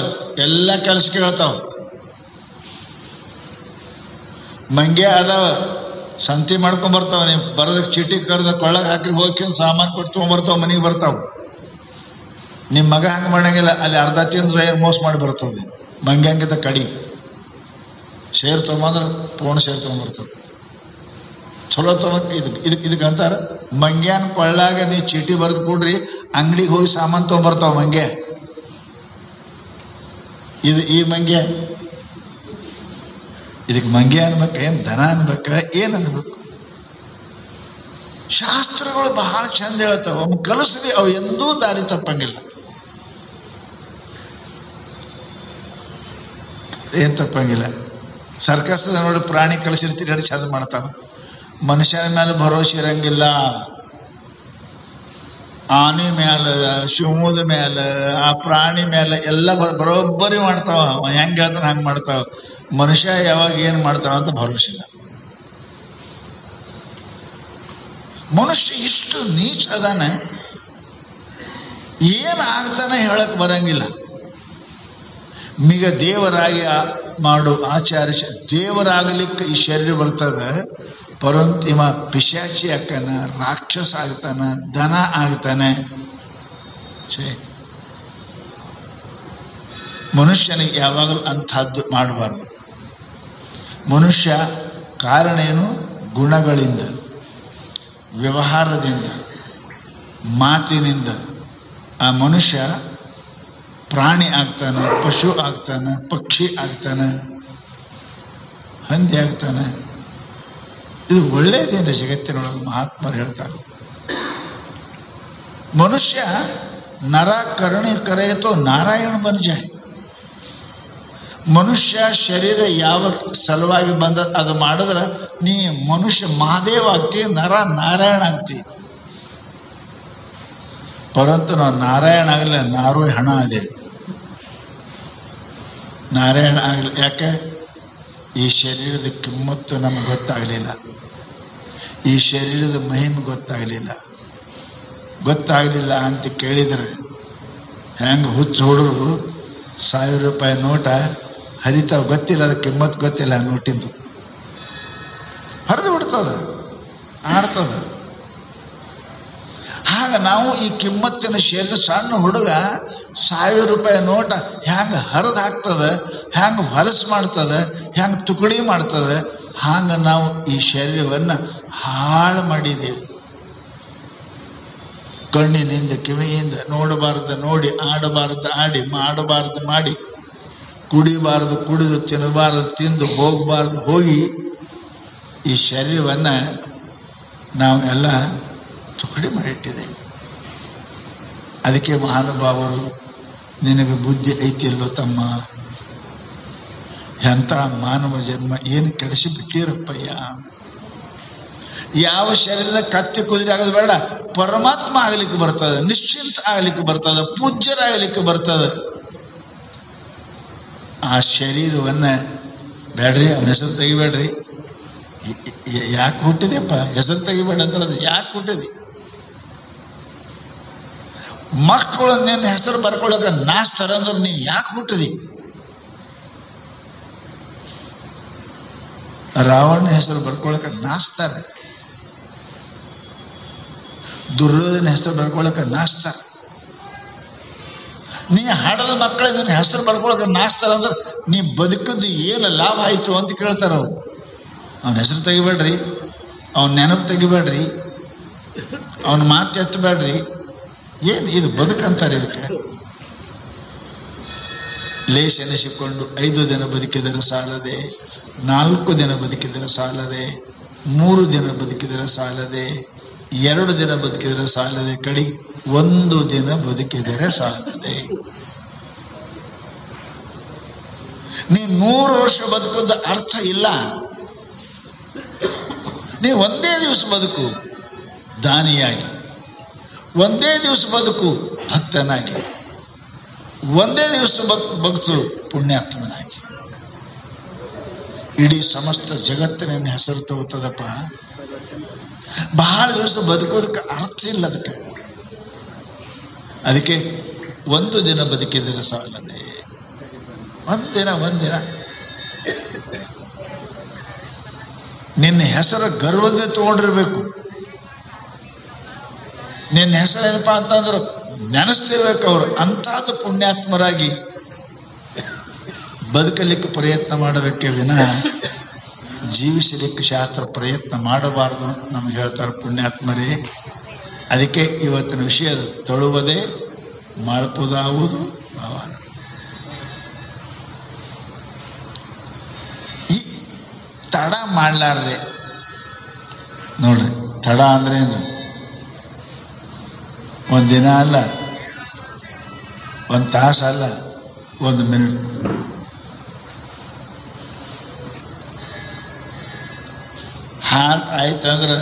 ಎಲ್ಲ ಕೆಲಸ ಕೇಳ್ತಾವ. ಮಂಗ್ಯ ಆದವ ಸಂತಿ ಮಾಡ್ಕೊಂಬರ್ತಾವ, ನೀವು ಬರೋದಕ್ಕೆ ಚೀಟಿ ಕರೆದ ಕೊಳ್ಳಗೆ ಹಾಕಿ ಹೋಗಿ ಸಾಮಾನು ಕೊಟ್ಟು ತೊಗೊಂಬರ್ತಾವ, ಮನೆಗೆ ಬರ್ತಾವ. ನಿಮ್ಮ ಮಗ ಹಂಗೆ ಮಾಡಂಗಿಲ್ಲ, ಅಲ್ಲಿ ಅರ್ಧ ತಿಂದ್ರೆ ಮೋಸ ಮಾಡಿ ಬರ್ತದೆ. ಮಂಗ್ಯಂಗಿತ ಕಡಿ ಶೇರ್ ತೊಗೊಂಬಂದ್ರೆ ಪೂರ್ಣ ಶೇರ್ ತೊಗೊಂಬರ್ತದೆ. ಚಲೋ ಇದಕ್ಕೆ ಅಂತಾರೆ ಮಂಗ್ಯಾನ ಕೊಳ್ಳಾಗ ನೀ ಚೀಟಿ ಬರೆದು ಕೊಡ್ರಿ, ಅಂಗಡಿಗೆ ಹೋಗಿ ಸಾಮಾನು ತೊಗೊಂಬರ್ತಾವ ಮಂಗ್ಯ. ಈ ಮಂಗ್ಯ, ಇದಕ್ಕೆ ಮಂಗ್ಯ ಅನ್ಬೇಕ, ಏನು ದನ ಅನ್ಬೇಕ, ಏನು ಅನ್ಬೇಕು? ಶಾಸ್ತ್ರಗಳು ಬಹಳ ಚಂದ ಹೇಳ್ತಾವ, ಅವು ಕಲಿಸ್ರಿ, ಅವು ಎಂದೂ ದಾರಿ ತಪ್ಪಂಗಿಲ್ಲ. ಏನು ತಪ್ಪಂಗಿಲ್ಲ. ಸರ್ಕಸ್ದ ನೋಡಿ ಪ್ರಾಣಿ ಕಳಿಸಿರ್ತೀರಿ, ಹೇಳಿ ಚಂದ ಮಾಡ್ತಾವ. ಮನುಷ್ಯನ ಮೇಲೆ ಭರೋಸೆ ಇರಂಗಿಲ್ಲ. ಆನೆ ಮೇಲೆ, ಶಿವಮೂದ ಮೇಲೆ, ಆ ಪ್ರಾಣಿ ಮೇಲೆ ಎಲ್ಲ ಬರೋಬ್ಬರಿ ಮಾಡ್ತಾವ. ಹೆಂಗೆ ಹೇಳ್ತಾನೆ ಹಂಗೆ ಮಾಡ್ತಾವ. ಮನುಷ್ಯ ಯಾವಾಗ ಏನು ಮಾಡ್ತಾವ ಅಂತ ಭರೋಸೆ ಇಲ್ಲ. ಮನುಷ್ಯ ಇಷ್ಟು ನೀಚ ಅದಾನೆ, ಏನಾಗ್ತಾನೆ ಹೇಳಕ್ ಬರಂಗಿಲ್ಲ. ಮಿಗ ದೇವರಾಗಿ ಮಾಡು ಆಚಾರ್ಯ, ದೇವರಾಗಲಿಕ್ಕೆ ಈ ಶರೀರ ಬರ್ತದೆ, ಪರಂತು ಇವ ಪಿಶಾಚಿ ಆಕ್ತಾನ, ರಾಕ್ಷಸ ಆಗ್ತಾನ, ದನ ಆಗ್ತಾನೆ. ಮನುಷ್ಯನಿಗೆ ಯಾವಾಗಲೂ ಅಂಥದ್ದು ಮಾಡಬಾರ್ದು. ಮನುಷ್ಯ ಕಾರಣ ಏನು? ಗುಣಗಳಿಂದ, ವ್ಯವಹಾರದಿಂದ, ಮಾತಿನಿಂದ ಆ ಮನುಷ್ಯ ಪ್ರಾಣಿ ಆಗ್ತಾನೆ, ಪಶು ಆಗ್ತಾನೆ, ಪಕ್ಷಿ ಆಗ್ತಾನೆ, ಹಂದಿ ಆಗ್ತಾನೆ. ಇದು ಒಳ್ಳೆಯದೇನು ಜಗತ್ತಿನೊಳಗೆ ಮಹಾತ್ಮರು ಹೇಳ್ತಾರೆ. ಮನುಷ್ಯ ನರ ಕರುಣೆ ಕರೆಯಿತೋ ನಾರಾಯಣ ಬನ್ ಜಾಯ್. ಮನುಷ್ಯ ಶರೀರ ಯಾವ ಸಲುವಾಗಿ ಬಂದ ಅದು ಮಾಡಿದ್ರೆ ನೀ ಮನುಷ್ಯ ಮಹಾದೇವ ಆಗ್ತಿ, ನರ ನಾರಾಯಣ ಆಗ್ತಿ. ಪರಂತು ನಾವು ನಾರಾಯಣ ಆಗಲಿಲ್ಲ, ನಾರಾಯಣ ಅದೇವಿ. ನಾರಾಯಣ ಆಗಲಿ. ಯಾಕೆ? ಈ ಶರೀರದ ಕಿಮ್ಮತ್ತು ನಮ್ಗೆ ಗೊತ್ತಾಗಲಿಲ್ಲ, ಈ ಶರೀರದ ಮಹಿಮೆ ಗೊತ್ತಾಗಲಿಲ್ಲ ಅಂತ ಕೇಳಿದರೆ ಹೆಂಗೆ ಹುಚ್ಚು ಹುಡುಗರು 1000 ರೂಪಾಯಿ ನೋಟ ಹರಿತಾವ, ಗೊತ್ತಿಲ್ಲ, ಅದು ಕಿಮ್ಮತ್ತು ಗೊತ್ತಿಲ್ಲ. ನೋಟಿಂದು ಹರಿದು ಬಿಡ್ತದ, ಆಡ್ತದ. ಆಗ ನಾವು ಈ ಕಿಮ್ಮತ್ತಿನ ಶರೀರ, ಸಣ್ಣ ಹುಡುಗ 1000 ರೂಪಾಯಿ ನೋಟ ಹೆಂಗೆ ಹರಿದು ಹಾಕ್ತದೆ, ಹೆಂಗೆ ಹೊಲಸು ಮಾಡ್ತದೆ, ಹೆಂಗೆ ತುಕಡಿ ಮಾಡ್ತದೆ, ಹಾಗೆ ನಾವು ಈ ಶರೀರವನ್ನು ಹಾಳು ಮಾಡಿದ್ದೇವೆ. ಕಣ್ಣಿನಿಂದ, ಕಿವಿಯಿಂದ ನೋಡಬಾರ್ದು ನೋಡಿ, ಆಡಬಾರ್ದು ಆಡಿ, ಮಾಡಬಾರ್ದು ಮಾಡಿ, ಕುಡಿಬಾರ್ದು ಕುಡಿದು, ತಿನ್ನಬಾರ್ದು ತಿಂದು, ಹೋಗಬಾರ್ದು ಹೋಗಿ ಈ ಶರೀರವನ್ನು ನಾವು ಎಲ್ಲ ತುಕಡಿ ಮಾಡಿಟ್ಟಿದ್ದೇವೆ. ಅದಕ್ಕೆ ಮಹಾನುಭಾವರು ನಿನಗೆ ಬುದ್ಧಿ ಐತಿಲ್ಲೋ ತಮ್ಮ? ಎಂಥ ಮಾನವ ಜನ್ಮ ಏನು ಕೆಡಿಸಿ ಬಿಟ್ಟಿರಪ್ಪಯ್ಯ. ಯಾವ ಶರೀರದ ಕತ್ತಿ ಕುದುರೆ ಆಗೋದು ಬೇಡ, ಪರಮಾತ್ಮ ಆಗ್ಲಿಕ್ಕೆ ಬರ್ತದೆ, ನಿಶ್ಚಿಂತ ಆಗ್ಲಿಕ್ಕೆ ಬರ್ತದೆ, ಪೂಜ್ಯರಾಗಲಿಕ್ಕೆ ಬರ್ತದೆ. ಆ ಶರೀರವನ್ನ ಬೇಡ್ರಿ, ಅವನ ಹೆಸರು ತೆಗಿಬೇಡ್ರಿ. ಯಾಕೆ ಹುಟ್ಟಿದೆಪ್ಪ? ಹೆಸರು ತೆಗಿಬೇಡ ಅಂತಾರೆ. ಯಾಕೆ ಹುಟ್ಟಿದೆ? ಮಕ್ಕಳು ನಿನ್ನ ಹೆಸರು ಬರ್ಕೊಳಕ ನಾಸ್ತಾರ ಅಂದ್ರೆ ನೀ ಯಾಕೆ ಹುಟ್ಟಿದಿ? ರಾವಣ ಹೆಸರು ಬರ್ಕೊಳಕ ನಾಸ್ತಾರೆ, ದುರ್ಯೋಧನ ಹೆಸರು ಬರ್ಕೊಳಕ ನಾಸ್ತಾರ. ನೀ ಹಡದ ಮಕ್ಕಳ ನಿನ್ನ ಹೆಸರು ಬರ್ಕೊಳಕ ನಾಸ್ತಾರ ಅಂದ್ರೆ ನೀ ಬದುಕದ್ದು ಏನು ಲಾಭ ಆಯ್ತು ಅಂತ ಕೇಳ್ತಾರ ಅವ್ರು. ಅವನ ಹೆಸರು ತೆಗಿಬೇಡ್ರಿ, ಅವನ ನೆನಪು ತೆಗಿಬೇಡ್ರಿ, ಅವನ ಮಾತು ಎತ್ತಬೇಡ್ರಿ. ಏನು ಇದು ಬದುಕಂತಾರೆ? ಇದಕ್ಕೆ ಲೇಷ ಎನಿಸಿಕೊಂಡು 5 ದಿನ ಬದುಕಿದರೆ ಸಾಲದೆ, 4 ದಿನ ಬದುಕಿದರೆ ಸಾಲದೆ, 3 ದಿನ ಬದುಕಿದರೆ ಸಾಲದೆ, 2 ದಿನ ಬದುಕಿದರೆ ಸಾಲದೆ, ಕಡಿ 1 ದಿನ ಬದುಕಿದರೆ ಸಾಲದೆ. ನೀ 100 ವರ್ಷ ಬದುಕುದ ಅರ್ಥ ಇಲ್ಲ. ನೀ ಒಂದೇ ದಿವಸ ಬದುಕು ದಾನಿಯಾಗಿ, ಒಂದೇ ದಿವಸ ಬದುಕು ಭಕ್ತನಾಗಿ, ಒಂದೇ ದಿವಸ ಬದುಕು ಪುಣ್ಯಾತ್ಮನಾಗಿ. ಇಡೀ ಸಮಸ್ತ ಜಗತ್ತಿನ ಹೆಸರು ತಗೋತದಪ್ಪ. ಬಹಳ ದಿವಸ ಬದುಕೋದಕ್ಕೆ ಅರ್ಥ ಇಲ್ಲ ಅದಕ್ಕೆ. ಅದಕ್ಕೆ 1 ದಿನ ಬದುಕಿದರೆ ಸಾಲದೆ. ಒಂದಿನ ನಿನ್ನ ಹೆಸರು ಗರ್ವದಿಂದ ತಗೊಂಡಿರ್ಬೇಕು. ನಿನ್ನ ಹೆಸರು ಏನಪ್ಪ ಅಂತಂದ್ರೆ ನೆನೆಸ್ತಿರ್ಬೇಕು. ಅವರು ಅಂಥದ್ದು ಪುಣ್ಯಾತ್ಮರಾಗಿ ಬದುಕಲಿಕ್ಕೆ ಪ್ರಯತ್ನ ಮಾಡಬೇಕೇ ವಿನಃ ಜೀವಿಸಲಿಕ್ಕೆ ಶಾಸ್ತ್ರ ಪ್ರಯತ್ನ ಮಾಡಬಾರದು ಅಂತ ನಮ್ಗೆ ಹೇಳ್ತಾರೆ ಪುಣ್ಯಾತ್ಮರೇ. ಅದಕ್ಕೆ ಇವತ್ತಿನ ವಿಷಯ ತೊಳುವುದೇ ಮಾಡ್ಪುದಾವುದು ಭಾವ. ಈ ತಡ ಮಾಡಲಾರ್ದೆ ನೋಡ್ರಿ, ತಡ ಅಂದ್ರೆ ಏನು? 1 ದಿನ ಅಲ್ಲ, 1 ತಾಸು ಅಲ್ಲ, 1 ಮಿನಿಟ್. ಹಾರ್ಟ್ ಆಯ್ತಂದ್ರೆ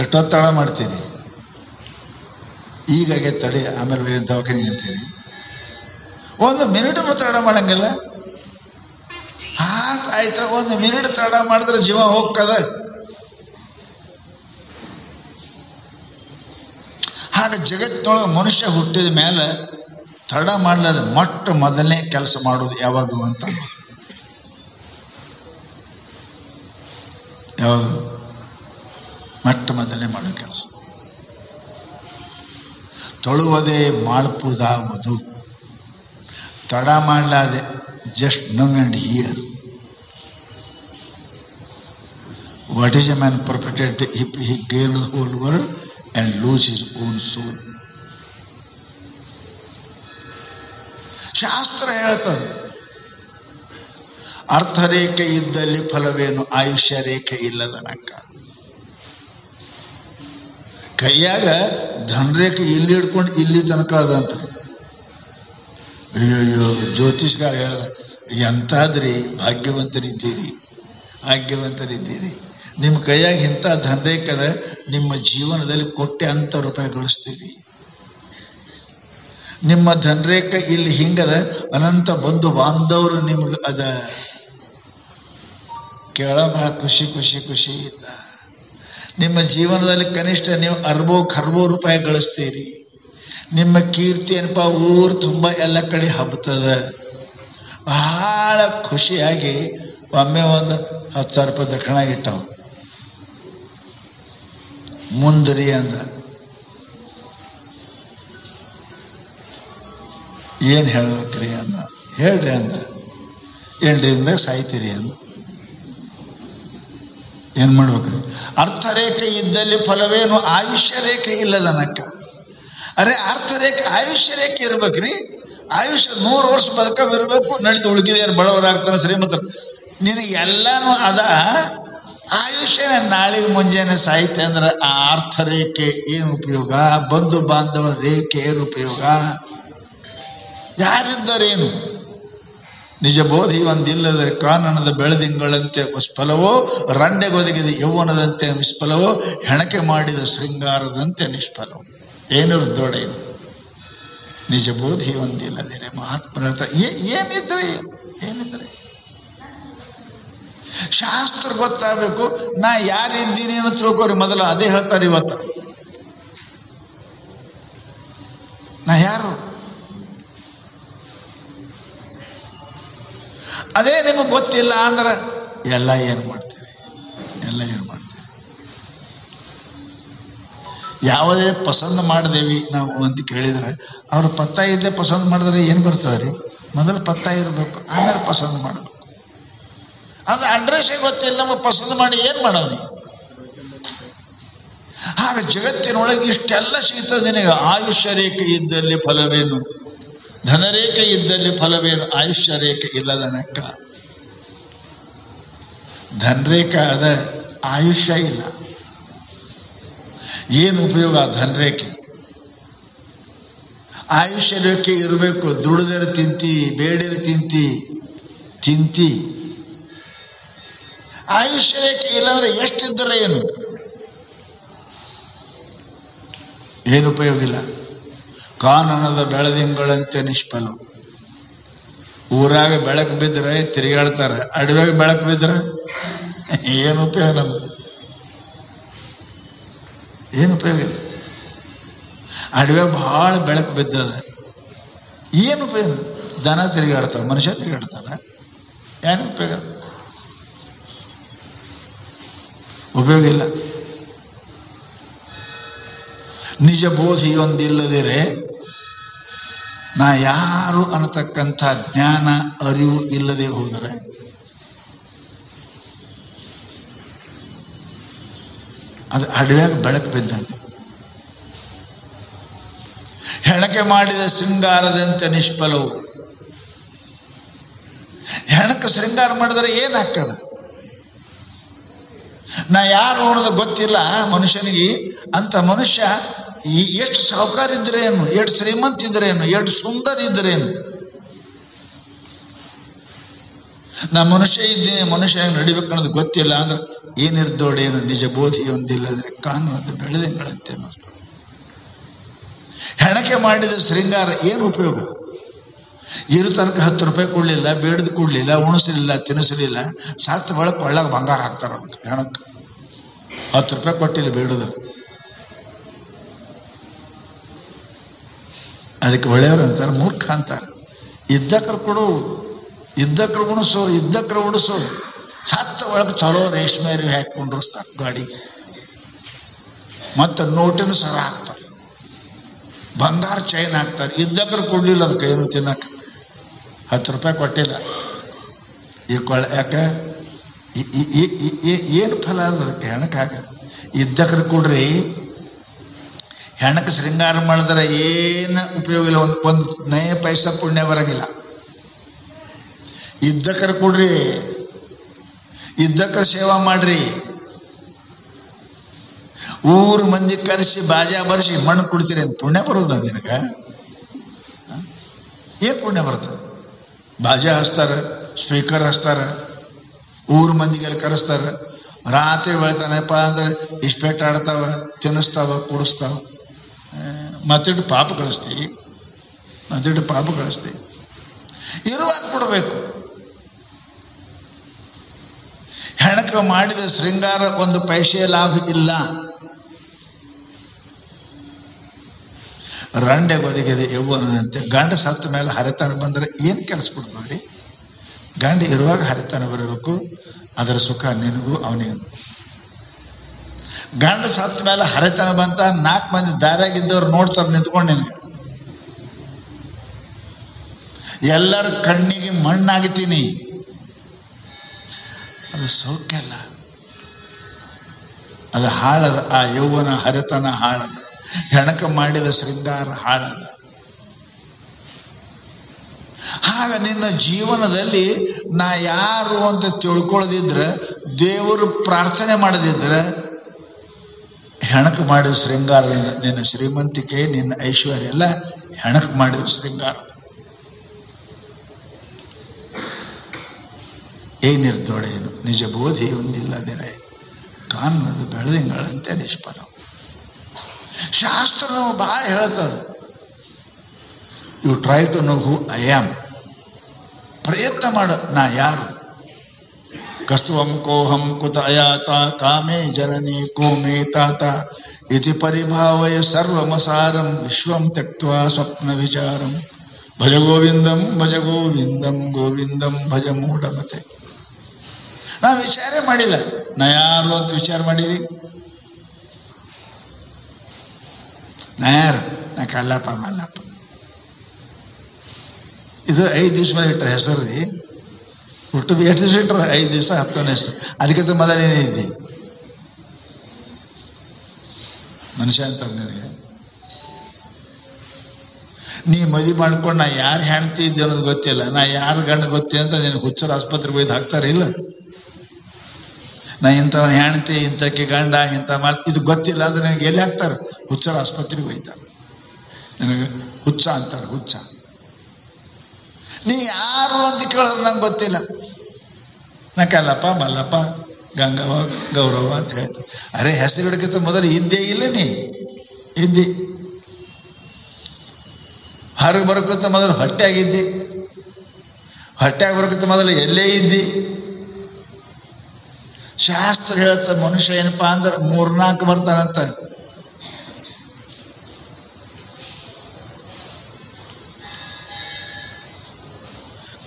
ಎಷ್ಟೊತ್ತು ತಡ ಮಾಡ್ತೀರಿ? ಈಗಾಗೆ ತಡಿ, ಆಮೇಲೆ ದವಾಖಾನೆ ಅಂತೀರಿ. 1 ಮಿನಿಟ್ ತಡ ಮಾಡಂಗಿಲ್ಲ. ಹಾರ್ಟ್ ಆಯ್ತ 1 ಮಿನಿಟ್ ತಡ ಮಾಡಿದ್ರೆ ಜೀವ ಹೋಗ್ತದ. ಹಾಗೆ ಜಗತ್ತಿನೊಳಗೆ ಮನುಷ್ಯ ಹುಟ್ಟಿದ ಮೇಲೆ ತಡ ಮಾಡಲಾರ ಮೊದಲನೇ ಕೆಲಸ ಮಾಡೋದು ಯಾವಾಗ ಅಂತ? ಯಾವುದು ಮೊದಲನೇ ಮಾಡೋ ಕೆಲಸ? ತೊಳುವುದೇ ಮಾಡ್ಪುದಾವುದು. ತಡ ಮಾಡಲಾದೆ, just now and here. What is a man profited if he gain the whole world and lose his own soul? ಶಾಸ್ತ್ರ ಹೇಳ್ತದೆ, ಅರ್ಥರೇಖೆ ಇದ್ದಲ್ಲಿ ಫಲವೇನು, ಆಯುಷ್ಯ ರೇಖೆ ಇಲ್ಲದನಕ್ಕ. ಕೈಯಾಗ ಧನರೇಖೆ ಇಲ್ಲಿ ಹಿಡ್ಕೊಂಡು ಇಲ್ಲಿ ತನಕ ಅದಂತ. ಅಯ್ಯೋ ಜ್ಯೋತಿಷ್ಗಾರ ಹೇಳ್ದ, ಎಂತಾದ್ರಿ ಭಾಗ್ಯವಂತರಿದ್ದೀರಿ, ಭಾಗ್ಯವಂತರಿದ್ದೀರಿ. ನಿಮ್ಮ ಕೈಯಾಗ ಇಂಥ ಧನರೇಖದ ನಿಮ್ಮ ಜೀವನದಲ್ಲಿ ಕೋಟ್ಯಾಂತರ ರೂಪಾಯಿ ಗಳಿಸ್ತೀರಿ. ನಿಮ್ಮ ಧನರೇಖೆ ಇಲ್ಲಿ ಹಿಂಗದ, ಅನಂತ ಬಂಧು ಬಾಂಧವರು ನಿಮ್ಗೆ ಅದ. ಕೇಳ ಬಹಳ ಖುಷಿ ಇದ್ದ. ನಿಮ್ಮ ಜೀವನದಲ್ಲಿ ಕನಿಷ್ಠ ನೀವು 60 ರೂಪಾಯಿ ಗಳಿಸ್ತೀರಿ. ನಿಮ್ಮ ಕೀರ್ತಿ ಏನಪ್ಪ ಊರು ತುಂಬ ಎಲ್ಲ ಕಡೆ ಹಬ್ಬತದ. ಬಹಳ ಖುಷಿಯಾಗಿ ಒಮ್ಮೆ ಒಂದು 10,000 ರೂಪಾಯಿ ದಕ್ಷಿಣ ಇಟ್ಟವು. ಮುಂದ್ರಿ ಅಂದ. ಏನು ಹೇಳ್ಬೇಕ್ರಿ ಅಂದ. ಹೇಳ್ರಿ ಅಂದ. 8 ದಿನದಾಗ ಸಾಯ್ತೀರಿ ಅಂದ. ಏನು ಮಾಡ್ಬೇಕ್ರಿ? ಅರ್ಥರೇಖೆ ಇದ್ದಲ್ಲಿ ಫಲವೇನು, ಆಯುಷ್ಯ ರೇಖೆ ಇಲ್ಲದನಕ್ಕ. ಅರೆ ಅರ್ಥರೇಖೆ ಆಯುಷ್ಯ ರೇಖೆ ಇರ್ಬೇಕ್ರಿ. ಆಯುಷ್ಯ 100 ವರ್ಷ ಬದುಕವಿರ್ಬೇಕು, ನಡೀತು. ಉಳ್ಕಿದ ಏನು ಬಡವರಾಗ್ತಾನೆ, ಶ್ರೀಮಂತರು. ನಿನಗೆ ಎಲ್ಲಾನು ಅದ. ಆಯುಷ್ಯನ ನಾಳೆಗೆ ಮುಂಜಾನೆ ಸಾಹಿತ್ಯ ಅಂದ್ರೆ ಆ ಅರ್ಥರೇಖೆ ಏನು ಉಪಯೋಗ? ಬಂಧು ಬಾಂಧವ ರೇಖೆ ಏನು ಉಪಯೋಗ? ಯಾರಿದ್ದರೇನು? ನಿಜ ಬೋಧಿ ಒಂದಿಲ್ಲದರೆ ಕಾನನದ ಬೆಳೆದಿಂಗಳಂತೆ ಫಲವೋ, ರಂಡೆಗೊದಗಿದ ಯೌವನದಂತೆ ನಿಷ್ಫಲವೋ, ಹೆಣಕೆ ಮಾಡಿದ ಶೃಂಗಾರದಂತೆ ನಿಷ್ಫಲವೋ. ಏನಿರುತ್ತೋಡೆ ಇದು? ನಿಜ ಬೋಧಿ ಒಂದಿಲ್ಲದಿರೆ ಮಹಾತ್ಮರ ಏನಿದ್ರೆ ಏನಿದ್ರೆ ಶಾಸ್ತ್ರ ಗೊತ್ತಾಗಬೇಕು. ನಾ ಯಾರಿದ್ದೀನಿ ಅಂತ ತಿಳ್ಕೋರಿ ಮೊದಲು. ಅದೇ ಹೇಳ್ತಾರೆ ಇವತ್ತು. ನಾ ಯಾರು? ಅದೇ ನಿಮಗೆ ಗೊತ್ತಿಲ್ಲ ಅಂದ್ರೆ ಎಲ್ಲ ಏನು ಮಾಡ್ತೀರಿ? ಎಲ್ಲ ಏನು ಮಾಡ್ತೀರಿ? ಯಾವುದೇ ಪಸಂದ್ ಮಾಡಿದೇವಿ ನಾವು ಅಂತ ಕೇಳಿದ್ರೆ ಅವ್ರು ಪತ್ತ ಇದ್ದೇ ಪಸಂದ್ ಮಾಡಿದ್ರೆ ಏನು ಬರ್ತದೆ ರೀ? ಮೊದಲು ಪತ್ತ ಇರಬೇಕು, ಆಮೇಲೆ ಪಸಂದ್ ಮಾಡಬೇಕು. ಅದು ಅಡ್ರೆಸ್ಸೇ ಗೊತ್ತಿಲ್ಲ, ನಮಗೆ ಪಸಂದ್ ಮಾಡಿ ಏನು ಮಾಡೋನಿ? ಆಗ ಜಗತ್ತಿನೊಳಗೆ ಇಷ್ಟೆಲ್ಲ ಸಿಗ್ತದೆ ನಿನಗೆ. ಆಯುಷ್ಯ ರೇಖೆ ಇದ್ದಲ್ಲಿ ಫಲವೇನು? ಧನರೇಖೆ ಇದ್ದಲ್ಲಿ ಫಲವೇನು? ಆಯುಷ್ಯ ರೇಖೆ ಇಲ್ಲದನಕ್ಕ. ಧನರೇಖೆ ಅದ, ಆಯುಷ್ಯ ಇಲ್ಲ. ಏನು ಉಪಯೋಗ ಧನರೇಖೆ? ಆಯುಷ್ಯ ರೇಖೆ ಇರಬೇಕು. ದುಡಿದರೆ ತಿಂತಿ, ಬೇಡಿದ್ರೆ ತಿಂತಿ. ಆಯುಷ್ಯ ರೇಖೆ ಇಲ್ಲಾಂದ್ರೆ ಎಷ್ಟಿದ್ದರೆ ಏನು ಉಪಯೋಗ ಇಲ್ಲ. ಕಾನನದ ಬೆಳದಿಂಗಳಂತೆ ನಿಷ್ಫಲ. ಊರಾಗ ಬೆಳಕು ಬಿದ್ದರೆ ತಿರುಗಾಡ್ತಾರೆ, ಅಡವ್ಯಾಗ ಬೆಳಕು ಬಿದ್ದರೆ ಏನು ಉಪಯೋಗ? ನಮಗೆ ಏನು ಉಪಯೋಗ ಇಲ್ಲ. ಅಡವ್ಯಾಗ ಭಾಳ ಬೆಳಕು ಬಿದ್ದದ, ಏನು ಉಪಯೋಗ? ದನ ತಿರುಗಾಡ್ತಾರೆ, ಮನುಷ್ಯ ತಿರುಗಾಡ್ತಾರೆ, ಏನು ಉಪಯೋಗ? ಉಪಯೋಗ ಇಲ್ಲ. ನಿಜ ಬೋಧಿಯೊಂದಿಲ್ಲದಿರೆ ನಾ ಯಾರು ಅನ್ನತಕ್ಕಂಥ ಜ್ಞಾನ ಅರಿವು ಇಲ್ಲದೆ ಹೋದರೆ ಅದು ಅಡವ್ಯಾಗ ಬೆಳಕು ಬಿದ್ದಂಗೆ. ಹೆಣಕೆ ಮಾಡಿದ ಶೃಂಗಾರದಂತೆ ನಿಷ್ಫಲವು. ಹೆಣಕ್ಕೆ ಶೃಂಗಾರ ಮಾಡಿದರೆ ಏನಾಗ್ತದ? ನಾ ಯಾರು ಅನ್ನೋದು ಗೊತ್ತಿಲ್ಲ ಮನುಷ್ಯನಿಗೆ. ಅಂತ ಮನುಷ್ಯ ಎಷ್ಟು ಸಾಹುಕಾರ ಇದ್ರೇನು, ಎಷ್ಟು ಶ್ರೀಮಂತ ಇದ್ರೇನು, ಎಷ್ಟು ಸುಂದರ ಇದ್ರೇನು, ನಾ ಮನುಷ್ಯ ಇದ್ದೀನಿ, ಮನುಷ್ಯ ನಡಿಬೇಕು ಅನ್ನೋದು ಗೊತ್ತಿಲ್ಲ ಅಂದ್ರೆ ಏನಿರ್ದೋಡೇನು? ನಿಜ ಬೋಧಿ ಒಂದಿಲ್ಲದ್ರೆ ಕಾನನದ ಬೆಳೆದಿಂಗಳಂತೆ. ಹೆಣಕೆ ಮಾಡಿದ ಶೃಂಗಾರ ಏನು ಉಪಯೋಗ? ಇರು ತನಕ 10 ರೂಪಾಯಿ ಕೊಡಲಿಲ್ಲ, ಬೇಡದು ಕೊಡಲಿಲ್ಲ, ಉಣಿಸಲಿಲ್ಲ, ತಿನ್ನಿಸಲಿಲ್ಲ, ಸತ್ತ ಬಳಕ ಒಳಗೆ ಬಂಗಾರ ಹಾಕ್ತಾರೆ. ಅದಕ್ಕೆ ಹೆಣಕ್ಕೆ 10 ರೂಪಾಯಿ ಕೊಟ್ಟಿಲ್ಲ ಬೇಡದ್ರು. ಅದಕ್ಕೆ ಒಳ್ಳೆಯವರು ಅಂತಾರೆ, ಮೂರ್ಖ ಅಂತಾರೆ. ಇದ್ದಕ್ರು ಕೊಡು, ಇದ್ದಕ್ರು ಉಣಿಸು, ಇದ್ದಕ್ರು ಉಡಿಸು. ಸತ್ತ ಒಳಗೆ ಚಲೋ ರೇಷ್ಮೆ ಅರಿವಿ ಹಾಕಿಕೊಂಡಿರ್ತಾರೆ ಗಾಡಿ. ಮತ್ತು ನೋಟಿನ ಸರ ಹಾಕ್ತಾರೆ, ಬಂಗಾರ ಚೈನ್ ಹಾಕ್ತಾರೆ. ಇದ್ದಕ್ರು ಕೊಡಲಿಲ್ಲ, ಅದಕ್ಕೆ ಏನು ತಿನ್ನಕ್ಕೆ 10 ರೂಪಾಯಿ ಕೊಟ್ಟಿಲ್ಲ. ಈ ಯಾಕೆ ಏನು ಫಲ ಅದ ಅದಕ್ಕೆ? ಹೆಣಕ್ಕಾಗ ಇದ್ದಕ್ರು ಕೊಡ್ರಿ. ಹೆಣಕ್ಕೆ ಶೃಂಗಾರ ಮಾಡಿದ್ರೆ ಏನು ಉಪಯೋಗ ಇಲ್ಲ. ಒಂದು ನಯ ಪೈಸಾ ಪುಣ್ಯ ಬರಂಗಿಲ್ಲ. ಇದ್ದಕ್ರು ಕೊಡ್ರಿ, ಇದ್ದಕ್ರು ಸೇವಾ ಮಾಡ್ರಿ. ಊರು ಮಂದಿ ಕರೆಸಿ ಬಾಜಾ ಬರ್ಸಿ ಮಣ್ಣು ಕುಡ್ತೀರಿ ಅಂತ ಪುಣ್ಯ ಬರೋದ ನಿನಗೆ? ಏನು ಪುಣ್ಯ ಬರ್ತದೆ? ಬಾಜಾ ಹಚ್ತಾರೆ, ಸ್ಪೀಕರ್ ಹಚ್ತಾರೆ, ಊರು ಮಂದಿಗೆಲ್ಲ ಕರೆಸ್ತಾರೆ. ರಾತ್ರಿ ಬೆಳಿತಾನಪ್ಪ ಅಂದ್ರೆ ಇಸ್ಪೇಟ್ ಆಡ್ತಾವ, ತಿನ್ನಿಸ್ತಾವ, ಕುಡಿಸ್ತಾವ. ಮತ್ತಿಟ್ಟು ಪಾಪ ಕಳಿಸ್ತೀವಿ, ಇರುವಾಗ ಕೊಡಬೇಕು. ಹೆಣಕ ಮಾಡಿದ ಶೃಂಗಾರ ಒಂದು ಪೈಸೆ ಲಾಭ ಇಲ್ಲ. ರಂಡೆ ಬದಿಗೆದೆ ಯೌವನದಂತೆ. ಗಂಡ ಸತ್ತ ಮೇಲೆ ಹರಿತನ ಬಂದರೆ ಏನು ಕೆಲಸ ಕೊಡ್ತದ್ರಿ? ಗಂಡ ಇರುವಾಗ ಹರಿತನ ಬರಬೇಕು, ಅದರ ಸುಖ ನಿನಗೂ ಅವನಿಗೂ. ಗಂಡ ಸತ್ತ ಮೇಲೆ ಹರಿತನ ಬಂತ 4 ಮಂದಿ ದಾರಿಯಾಗಿದ್ದವ್ರು ನೋಡ್ತಾರೆ ನಿಂತ್ಕೊಂಡು ನಿನಗೆ. ಎಲ್ಲರ ಕಣ್ಣಿಗೆ ಮಣ್ಣಾಗಿತೀನಿ. ಅದು ಸೌಖ್ಯ ಅಲ್ಲ, ಅದು ಹಾಳದ. ಆ ಯೌವನ ಹರಿತನ ಹಾಳದ. ಹೆಣಕ ಮಾಡಿದ ಶೃಂಗಾರ ಹಾಳದ. ಆಗ ನಿನ್ನ ಜೀವನದಲ್ಲಿ ನಾ ಯಾರು ಅಂತ ತಿಳ್ಕೊಳ್ಳದಿದ್ರೆ, ದೇವರು ಪ್ರಾರ್ಥನೆ ಮಾಡದಿದ್ರೆ, ಹೆಣಕ ಮಾಡಿದ ಶೃಂಗಾರದಿಂದ ನಿನ್ನ ಶ್ರೀಮಂತಿಕೆ, ನಿನ್ನ ಐಶ್ವರ್ಯ ಎಲ್ಲ ಹೆಣಕ ಮಾಡಿದ ಶೃಂಗಾರ. ಏನಿರ್ದೊಡೇನು ನಿಜ ಬೋಧಿ ಹೊಂದಿಲ್ಲದಿರೆ ಕಾನ್ನದು ಬೆಳೆದಿಂಗಳಂತೆ ನಿಷ್ಫಲ. ಶಾಸ್ತ್ರ ನಾವು ಭಾಳ ಹೇಳ್ತದೆ. You try to know who I am. ಪ್ರಯತ್ನ ಮಾಡು, ನಾ ಯಾರು. ಕಸ್ತುವಂ ಕೋಹಂ ಕುತ ಅಯಾತ ಕಾಮೇ ಜನನಿ ಕೋಮೇ ತಾತ ಇತಿ ಪರಿಭಾವಯ ಸರ್ವಮಸಾರಂ ವಿಶ್ವಂ ತ್ಯಕ್ತ್ವಾ ಸ್ವಪ್ನ ವಿಚಾರಂ ಭಜ ಗೋವಿಂದಂ ಭಜ ಗೋವಿಂದಂ ಗೋವಿಂದಂ ಭಜ ಮೂಢಮತೆ. ನಾ ವಿಚಾರ ಮಾಡಿಲ್ಲ, ನಾ ಯಾರು ಅಂತ ವಿಚಾರ ಮಾಡಿರಿ. ನಾ ಯಾರು? ನಾ ಕಲ್ಲಪ್ಪ ಮಲ್ಲಪ್ಪ. ಇದು 5 ದಿವಸ ಮೇಲೆ ಇಟ್ಟರೆ ಹೆಸರು ರೀ. ಹುಟ್ಟು ಎಷ್ಟು ದಿವಸ ಇಟ್ಟರೆ 5 ದಿವಸ 10ನೇ ಹೆಸರು. ಅದಕ್ಕಿಂತ ಮೊದಲೇನಿದ್ದಿ ಮನುಷ್ಯ ಅಂತಾರೆ ನಿನಗೆ. ನೀ ಮದುವೆ ಮಾಡ್ಕೊಂಡು ನಾ ಯಾರು ಹೆಣ್ತಿ ಇದ್ದೆ ಅನ್ನೋದು ಗೊತ್ತಿಲ್ಲ, ನಾ ಯಾರು ಗಂಡ ಗೊತ್ತೇ ಅಂತ ನಿನಗೆ ಹುಚ್ಚರ ಆಸ್ಪತ್ರೆಗೆ ಒಯ್ದು ಹಾಕ್ತಾರೆ ಇಲ್ಲ. ನಾ ಇಂಥವನ್ನ ಹೆಣ್ತಿ, ಇಂಥಕ್ಕೆ ಗಂಡ, ಇಂಥ ಇದು ಗೊತ್ತಿಲ್ಲ ಅಂದ್ರೆ ನನಗೆ ಎಲ್ಲಿ ಹಾಕ್ತಾರೆ? ಹುಚ್ಚರ ಆಸ್ಪತ್ರೆಗೆ ಒಯ್ತಾರೆ. ನನಗೆ ಹುಚ್ಚ ಅಂತಾರೆ, ಹುಚ್ಚ. ನೀ ಯಾರು ಅಂತ ಕೇಳಿದ್ರೆ ನಂಗೆ ಗೊತ್ತಿಲ್ಲ. ನಾ ಕಲ್ಲಪ್ಪ ಮಲ್ಲಪ್ಪ ಗಂಗವ್ವ ಗೌರವ ಅಂತ ಹೇಳ್ತಾರೆ. ಅರೆ ಹೆಸರು ಹಿಡಕ್ಕಿಂತ ಮೊದಲು ಇದ್ದೇ ಇಲ್ಲ, ನೀ ಇದ್ದಿ. ಹೊರಗೆ ಬರೋಕ್ಕಿಂತ ಮೊದಲು ಹೊಟ್ಟೆಯಾಗಿದ್ದಿ, ಹೊಟ್ಟೆಯಾಗ ಬರೋಕ್ಕಿಂತ ಮೊದಲು ಎಲ್ಲೇ ಇದ್ದಿ. ಶಾಸ್ತ್ರ ಹೇಳ್ತ ಮನುಷ್ಯ ಏನಪ್ಪಾ ಅಂದ್ರೆ 3-4 ಬರ್ತಾನಂತ.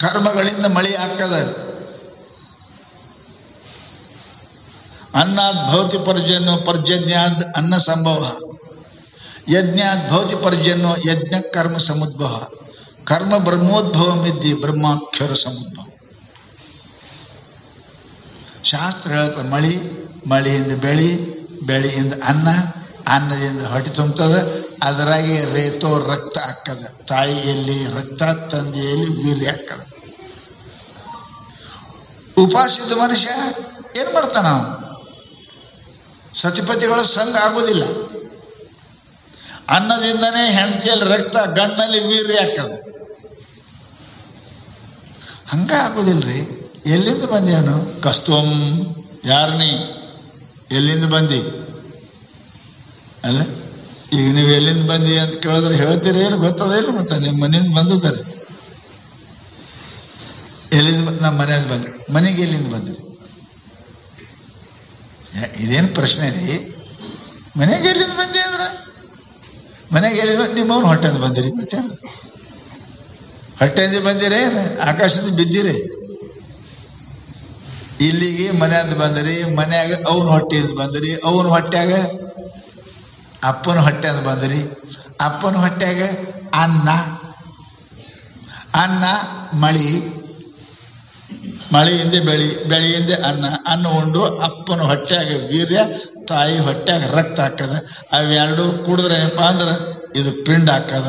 ಕರ್ಮಗಳಿಂದ ಮಳಿ ಹಾಕದ. अन्नाद भवति पर्जन्यो पर्जन्याद अन्न संभव यज्ञाद भवति पर्जन्यो यज्ञ कर्म समुद्भव कर्म ब्रह्मोद्भव मिद्धि ब्रह्माक्षर समुद्भव. ಶಾಸ್ತ್ರ ಹೇಳ್ತದೆ ಮಳಿ, ಮಳಿಯಿಂದ ಬೆಳಿ, ಬೆಳೆಯಿಂದ ಅನ್ನ, ಅನ್ನದಿಂದ ಹೊಟ್ಟೆ ತುಂಬುತ್ತದ. ಅದರಾಗೆ ರೇತೋ ರಕ್ತ ಹಾಕದ. ತಾಯಿಯಲ್ಲಿ ರಕ್ತ, ತಂದೆಯಲ್ಲಿ ವೀರ್ಯ ಹಾಕದ. ಉಪಾಸಿದ ಮನುಷ್ಯ ಏನು ಮಾಡ್ತಾನ? ಸತಿಪತಿಗಳು ಸಂಘ ಆಗೋದಿಲ್ಲ. ಅನ್ನದಿಂದನೇ ಹೆಂಡತಿಯಲ್ಲಿ ರಕ್ತ, ಗಣ್ಣಲ್ಲಿ ವೀರ್ಯ ಹಾಕದ. ಹಂಗ ಆಗೋದಿಲ್ರಿ. ಎಲ್ಲಿಂದ ಬಂದೇನು? ಕಸ್ತುವಂ. ಯಾರು ನೀ? ಎಲ್ಲಿಂದ ಬಂದಿ? ಅಲ್ಲ, ಈಗ ನೀವು ಎಲ್ಲಿಂದ ಬಂದಿ ಅಂತ ಕೇಳಿದ್ರೆ ಹೇಳ್ತೀರಿ, ಏನು ಗೊತ್ತದ ಇಲ್ಲ? ಮತ್ತೆ ನಿಮ್ಮ ಮನೆಯಿಂದ ಬಂದಿದ್ದಾರೆ. ಎಲ್ಲಿಂದ? ನಮ್ಮ ಮನೆಯಿಂದ ಬಂದ್ರಿ. ಮನೆಗೆ ಎಲ್ಲಿಂದ ಬಂದ್ರಿ? ಇದೇನು ಪ್ರಶ್ನೆ ರೀ? ಮನೆಗೆ ಎಲ್ಲಿಂದ ಬಂದಿ ಅಂದ್ರೆ ಮನೆಗೆ ಎಲ್ಲಿಂದ? ನಿಮ್ಮವ್ರು ಹೊಟ್ಟೆಯಿಂದ ಬಂದಿರಿ. ಮತ್ತೇನು ಹೊಟ್ಟೆಯಿಂದ ಬಂದಿರಿ? ಆಕಾಶದಿಂದ ಬಿದ್ದಿರಿ? ಇಲ್ಲಿಗೆ ಮನೆಯಿಂದ ಬಂದಿರಿ. ಮನ್ಯಾಗ ಅವನ ಹೊಟ್ಟೆಯಿಂದ ಬಂದಿರಿ. ಅವನ ಹೊಟ್ಟ್ಯಾಗ ಅಪ್ಪನ ಹೊಟ್ಟೆಯಿಂದ ಬಂದಿರಿ. ಅಪ್ಪನ ಹೊಟ್ಟ್ಯಾಗ ಅನ್ನ, ಅನ್ನ ಮಳಿ, ಮಳೆಯಿಂದ ಬೆಳಿ, ಬೆಳೆಯಿಂದ ಅನ್ನ, ಅನ್ನ ಉಂಡು ಅಪ್ಪನ ಹೊಟ್ಟೆಯಾಗ ವೀರ್ಯ, ತಾಯಿ ಹೊಟ್ಟೆಯಾಗ ರಕ್ತ ಹಾಕದ. ಅವೆರಡು ಕುಡಿದ್ರೆ ಏನಪ್ಪ ಅಂದ್ರೆ ಇದು ಪಿಂಡ ಹಾಕದ.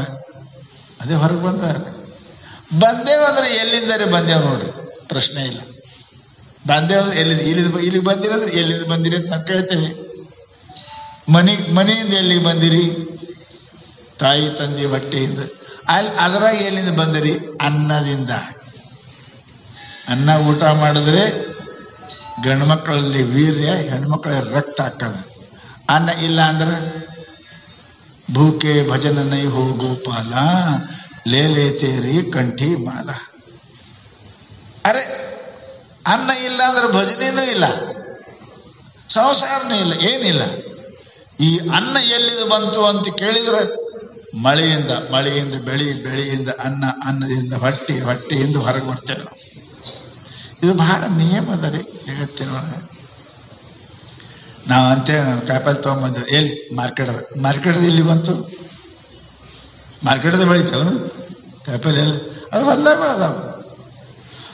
ಅದೇ ಹೊರಗೆ ಬಂದೇವಂದ್ರೆ ಎಲ್ಲಿಂದರೆ ಬಂದೇವು ನೋಡ್ರಿ, ಪ್ರಶ್ನೆ ಇಲ್ಲ. ಬಂದೇವಂದ್ರೆ ಇಲ್ಲಿಗೆ ಬಂದಿರಂದ್ರೆ ಎಲ್ಲಿಂದ ಬಂದಿರಿ ಅಂತ ನಾವು ಕೇಳ್ತೇವೆ. ಮನೆಯಿಂದ ಎಲ್ಲಿಗೆ ಬಂದಿರಿ? ತಾಯಿ ತಂದೆ ಹೊಟ್ಟೆಯಿಂದ. ಅಲ್ಲಿ ಅದರಾಗ ಎಲ್ಲಿಂದ ಬಂದಿರಿ? ಅನ್ನದಿಂದ. ಅನ್ನ ಊಟ ಮಾಡಿದ್ರೆ ಗಂಡು ಮಕ್ಕಳಲ್ಲಿ ವೀರ್ಯ, ಹೆಣ್ಮಕ್ಳಲ್ಲಿ ರಕ್ತ ಹಾಕದ. ಅನ್ನ ಇಲ್ಲ ಅಂದ್ರೆ ಭೂಕೆ ಭಜನ ನೈ ಹೋ ಗೋಪಾಲ ಲೇಲೆ ತೇರಿ ಕಂಠಿ ಮಾಲ. ಅರೆ ಅನ್ನ ಇಲ್ಲ ಅಂದ್ರೆ ಭಜನೆನೂ ಇಲ್ಲ, ಸಂಸಾರನೂ ಇಲ್ಲ, ಏನಿಲ್ಲ. ಈ ಅನ್ನ ಎಲ್ಲಿಂದ ಬಂತು ಅಂತ ಕೇಳಿದ್ರೆ ಮಳೆಯಿಂದ, ಮಳೆಯಿಂದ ಬೆಳಿ, ಬೆಳೆಯಿಂದ ಅನ್ನ, ಅನ್ನದಿಂದ ಹೊಟ್ಟೆ, ಹೊಟ್ಟೆಯಿಂದ ಹೊರಗೆ ಬರ್ತೇವೆ ನಾವು. ಇದು ಬಹಳ ನಿಯಮ ಅದ ರೀ ಜಗತ್ತಿನೊಳಗೆ. ನಾವು ಅಂತೇವೆ, ನಾವು ಕಾಯಿಪಲ್ಲೆ ತೊಗೊಂಬಂದ್ರಿ. ಎಲ್ಲಿ? ಮಾರ್ಕೆಟದ. ಮಾರ್ಕೆಟದ ಇಲ್ಲಿ ಬಂತು? ಮಾರ್ಕೆಟದ ಬೆಳಿತೇವನು ಕಾಯಿಪಲ್ಲೆ? ಎಲ್ಲ ಅದು ಹೊಲ್ದಾಗ ಬೆಳೆದಾವ.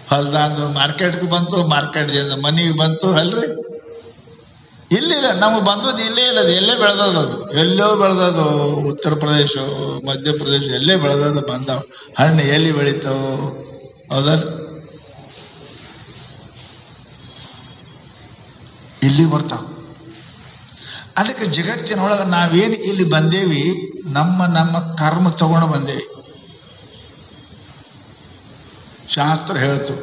ಹೊಲ್ದಾಂದು ಮಾರ್ಕೆಟ್ಗೆ ಬಂತು, ಮಾರ್ಕೆಟ್ದಿಂದ ಮನೆಗೆ ಬಂತು ಅಲ್ರಿ. ಇಲ್ಲಿಲ್ಲ, ನಮಗೆ ಬಂದದ್ದು ಇಲ್ಲೇ ಇಲ್ಲ. ಅದು ಎಲ್ಲೇ ಬೆಳೆದದು, ಅದು ಎಲ್ಲೋ ಬೆಳೆದದು. ಉತ್ತರ ಪ್ರದೇಶ, ಮಧ್ಯಪ್ರದೇಶ ಎಲ್ಲೇ ಬೆಳೆದದು ಬಂದಾವ. ಹಣ್ಣು ಎಲ್ಲಿ ಬೆಳಿತಾವು? ಹೌದಲ್ಲ? ಇಲ್ಲಿ ಬರ್ತಾವ. ಅದಕ್ಕೆ ಜಗತ್ತಿನೊಳಗೆ ನಾವೇನು ಇಲ್ಲಿ ಬಂದೇವಿ, ನಮ್ಮ ಕರ್ಮ ತಗೊಂಡು ಬಂದೇವಿ. ಶಾಸ್ತ್ರ ಹೇಳ್ತು